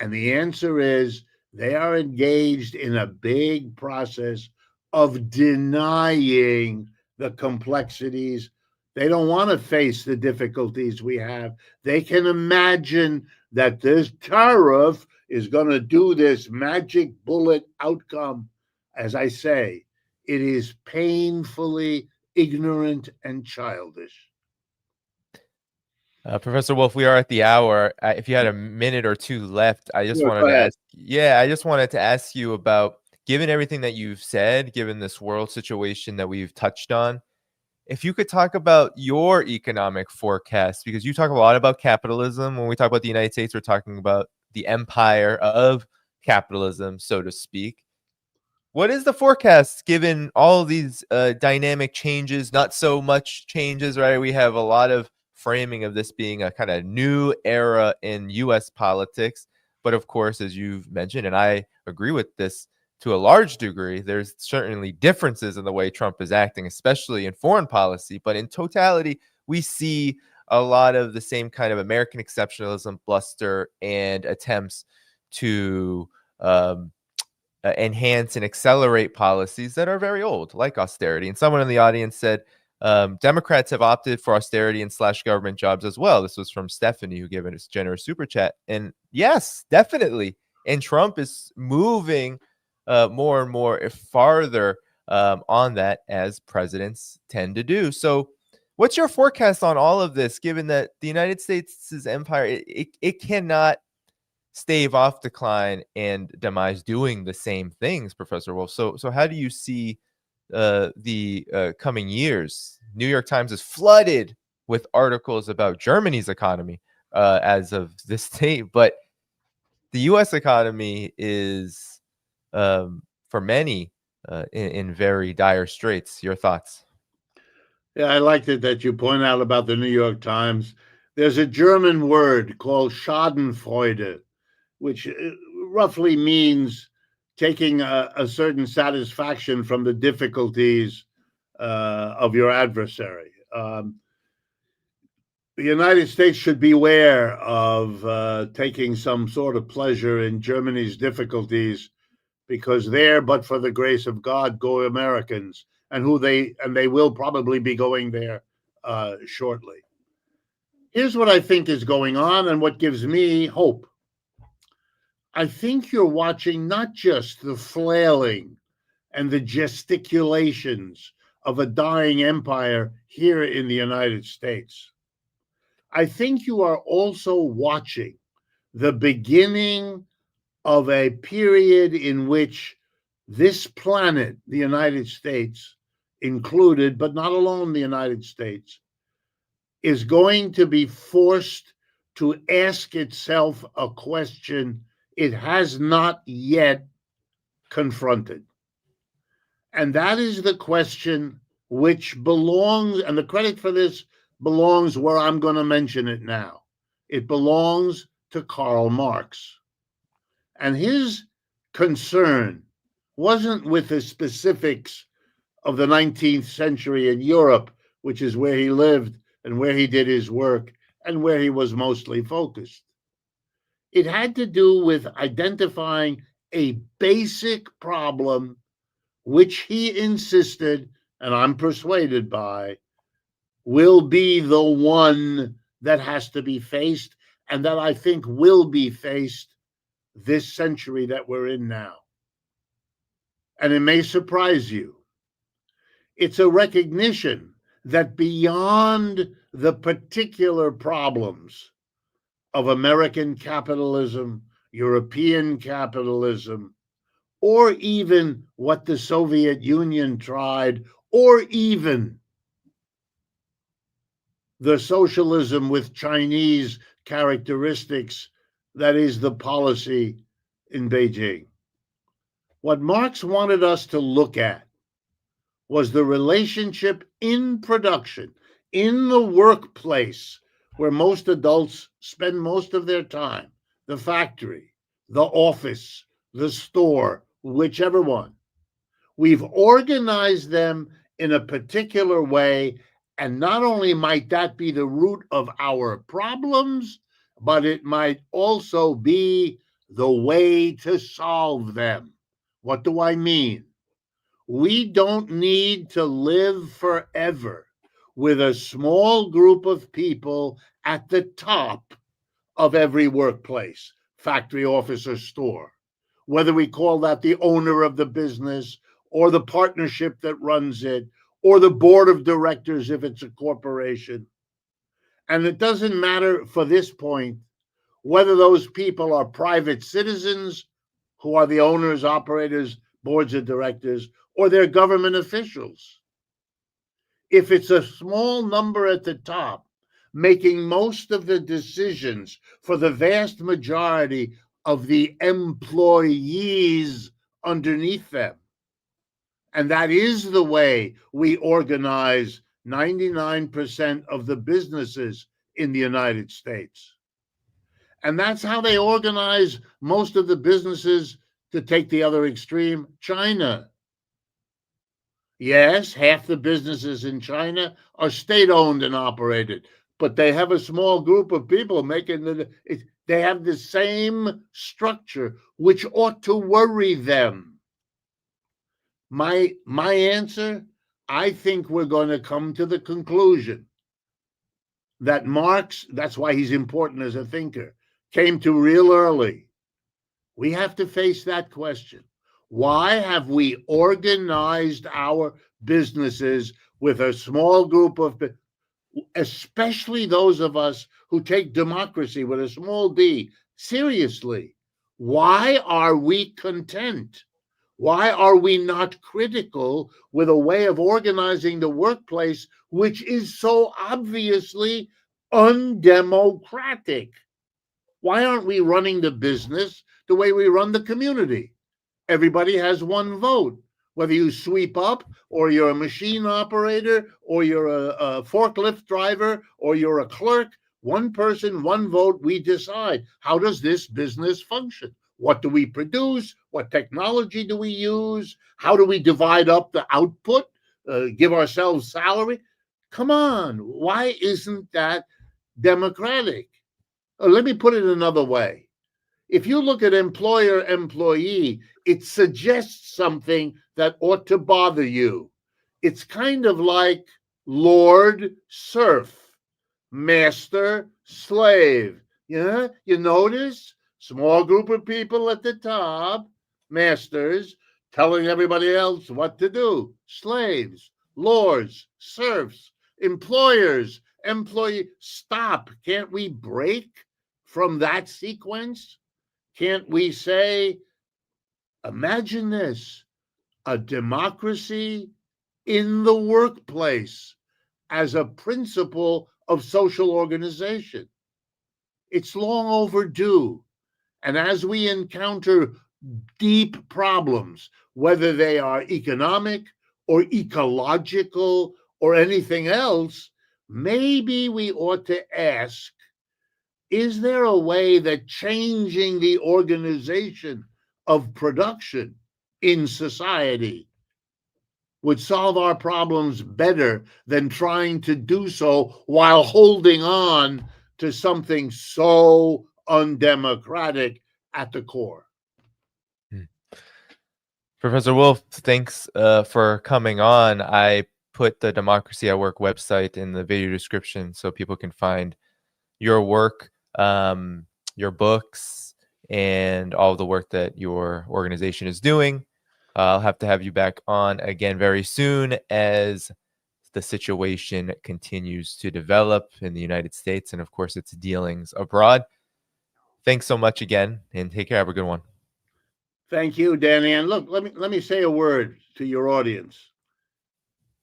And the answer is they are engaged in a big process of denying the complexities They don't want to face the difficulties we have. They can imagine that this tariff is going to do this magic bullet outcome. As I say, it is painfully ignorant and childish. Professor Wolff, we are at the hour. If you had a minute or two left, I just Sure, wanted go to ahead. ask. Yeah, I just wanted to ask you about, given everything that you've said, given this world situation that we've touched on, if you could talk about your economic forecast, because you talk a lot about capitalism. When we talk about the United States, we're talking about the empire of capitalism, so to speak. What is the forecast given all of these dynamic changes, not so much changes, right? We have a lot of framing of this being a kind of new era in US politics. But of course, as you've mentioned, and I agree with this to a large degree, there's certainly differences in the way Trump is acting, especially in foreign policy. But in totality, we see a lot of the same kind of American exceptionalism, bluster, and attempts to enhance and accelerate policies that are very old, like austerity. And someone in the audience said, Democrats have opted for austerity and slash government jobs as well. This was from Stephanie, who gave us generous super chat. And yes, definitely. And Trump is moving more and more farther on that, as presidents tend to do. So what's your forecast on all of this, given that the United States' empire, it cannot stave off decline and demise doing the same things, Professor Wolff? So how do you see the coming years? New York Times is flooded with articles about Germany's economy as of this date, but the U.S. economy is, for many, in very dire straits. Your thoughts? Yeah, I liked it that you point out about the New York Times. There's a German word called Schadenfreude, which roughly means taking a certain satisfaction from the difficulties of your adversary. The United States should beware of taking some sort of pleasure in Germany's difficulties, because there, but for the grace of God, go Americans, and they will probably be going there shortly. Here's what I think is going on and what gives me hope. I think you're watching not just the flailing and the gesticulations of a dying empire here in the United States. I think you are also watching the beginning of a period in which this planet, the United States included, but not alone the United States, is going to be forced to ask itself a question it has not yet confronted. And that is the question which belongs, and the credit for this belongs where I'm going to mention it now. It belongs to Karl Marx. And his concern wasn't with the specifics of the 19th century in Europe, which is where he lived and where he did his work and where he was mostly focused. It had to do with identifying a basic problem which he insisted, and I'm persuaded by, will be the one that has to be faced, and that I think will be faced this century that we're in now. And it may surprise you. It's a recognition that beyond the particular problems of American capitalism, European capitalism, or even what the Soviet Union tried, or even the socialism with Chinese characteristics that is the policy in Beijing. What Marx wanted us to look at was the relationship in production, in the workplace, where most adults spend most of their time, the factory, the office, the store, whichever one. We've organized them in a particular way, and not only might that be the root of our problems, but it might also be the way to solve them. What do I mean? We don't need to live forever. with a small group of people at the top of every workplace, factory, office, or store. Whether we call that the owner of the business or the partnership that runs it or the board of directors if it's a corporation. And it doesn't matter for this point whether those people are private citizens who are the owners, operators, boards of directors, or they're government officials. If it's a small number at the top making most of the decisions for the vast majority of the employees underneath them, and that is the way we organize 99% of the businesses in the United States. And that's how they organize most of the businesses, to take the other extreme, China. Yes, half the businesses in China are state-owned and operated, but they have a small group of people they have the same structure, which ought to worry them. My answer, I think we're going to come to the conclusion that Marx, that's why he's important as a thinker, came to real early. We have to face that question. Why have we organized our businesses with a small group of, especially those of us who take democracy with a small d seriously? Why are we content? Why are we not critical with a way of organizing the workplace which is so obviously undemocratic? Why aren't we running the business the way we run the community? Everybody has one vote. Whether you sweep up, or you're a machine operator, or you're a forklift driver, or you're a clerk, one person, one vote, we decide. How does this business function? What do we produce? What technology do we use? How do we divide up the output? Give ourselves salary? Come on, why isn't that democratic? Let me put it another way. If you look at employer-employee, it suggests something that ought to bother you. It's kind of like lord, serf, master, slave. Yeah, you notice? Small group of people at the top, masters, telling everybody else what to do. Slaves, lords, serfs, employers, employee. Stop. Can't we break from that sequence? Can't we say, imagine this, a democracy in the workplace as a principle of social organization? It's long overdue. And as we encounter deep problems, whether they are economic or ecological or anything else, maybe we ought to ask, is there a way that changing the organization of production in society would solve our problems better than trying to do so while holding on to something so undemocratic at the core? Professor Wolff, thanks for coming on. I put the Democracy at Work website in the video description so people can find your work, your books, and all the work that your organization is doing. I'll have to have you back on again very soon as the situation continues to develop in the United States and, of course, its dealings abroad. Thanks so much again, and take care. Have a good one. Thank you, Danny. And look, let me say a word to your audience.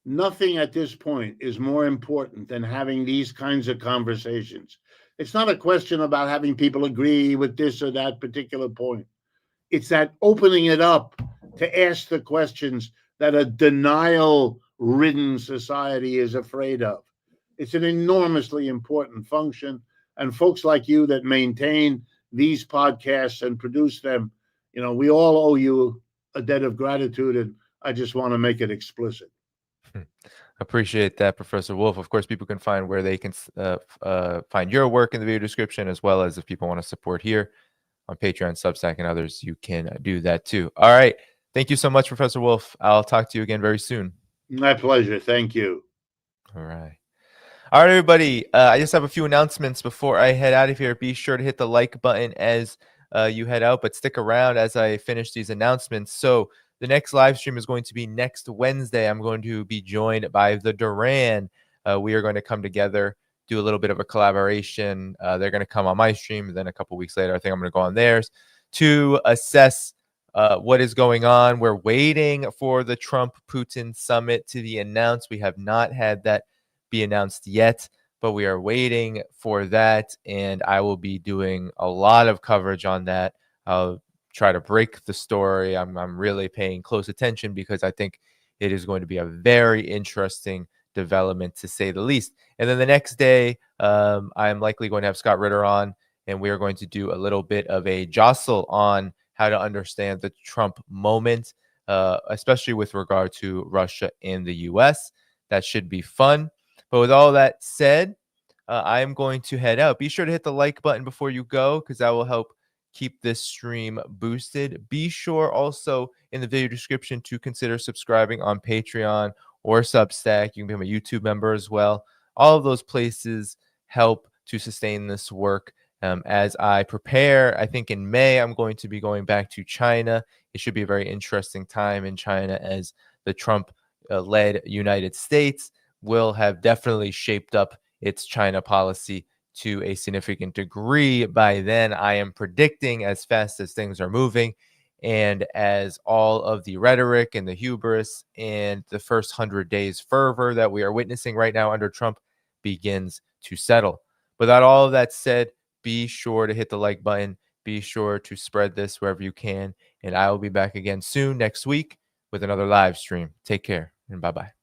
Nothing at this point is more important than having these kinds of conversations. It's not a question about having people agree with this or that particular point. It's that opening it up to ask the questions that a denial-ridden society is afraid of. It's an enormously important function. And folks like you that maintain these podcasts and produce them, you know, we all owe you a debt of gratitude, and I just want to make it explicit. Appreciate that, Professor Wolff. Of course, people can find where they can find your work in the video description, as well as if people want to support here on Patreon, Substack, and others, you can do that too. All right. Thank you so much, Professor Wolff. I'll talk to you again very soon. My pleasure. Thank you. All right. All right, everybody. I just have a few announcements before I head out of here. Be sure to hit the like button as you head out, but stick around as I finish these announcements. So the next live stream is going to be next Wednesday. I'm going to be joined by the Duran. We are going to come together, do a little bit of a collaboration. They're going to come on my stream, and then a couple weeks later, I think I'm going to go on theirs to assess what is going on. We're waiting for the Trump-Putin summit to be announced. We have not had that be announced yet, but we are waiting for that, and I will be doing a lot of coverage on that. I'll try to break the story. I'm really paying close attention because I think it is going to be a very interesting development, to say the least. And then the next day, I'm likely going to have Scott Ritter on, and we are going to do a little bit of a jostle on how to understand the Trump moment, especially with regard to Russia and the U.S. That should be fun. But with all that said, I'm going to head out. Be sure to hit the like button before you go, because that will help keep this stream boosted. Be sure also in the video description to consider subscribing on Patreon or Substack. You can become a YouTube member as well. All of those places help to sustain this work. As I prepare, I think in May, I'm going to be going back to China. It should be a very interesting time in China, as the Trump-led United States will have definitely shaped up its China policy to a significant degree. By then, I am predicting, as fast as things are moving, and as all of the rhetoric and the hubris and the first 100 days fervor that we are witnessing right now under Trump begins to settle. Without all of that said, be sure to hit the like button. Be sure to spread this wherever you can. And I will be back again soon next week with another live stream. Take care and bye-bye.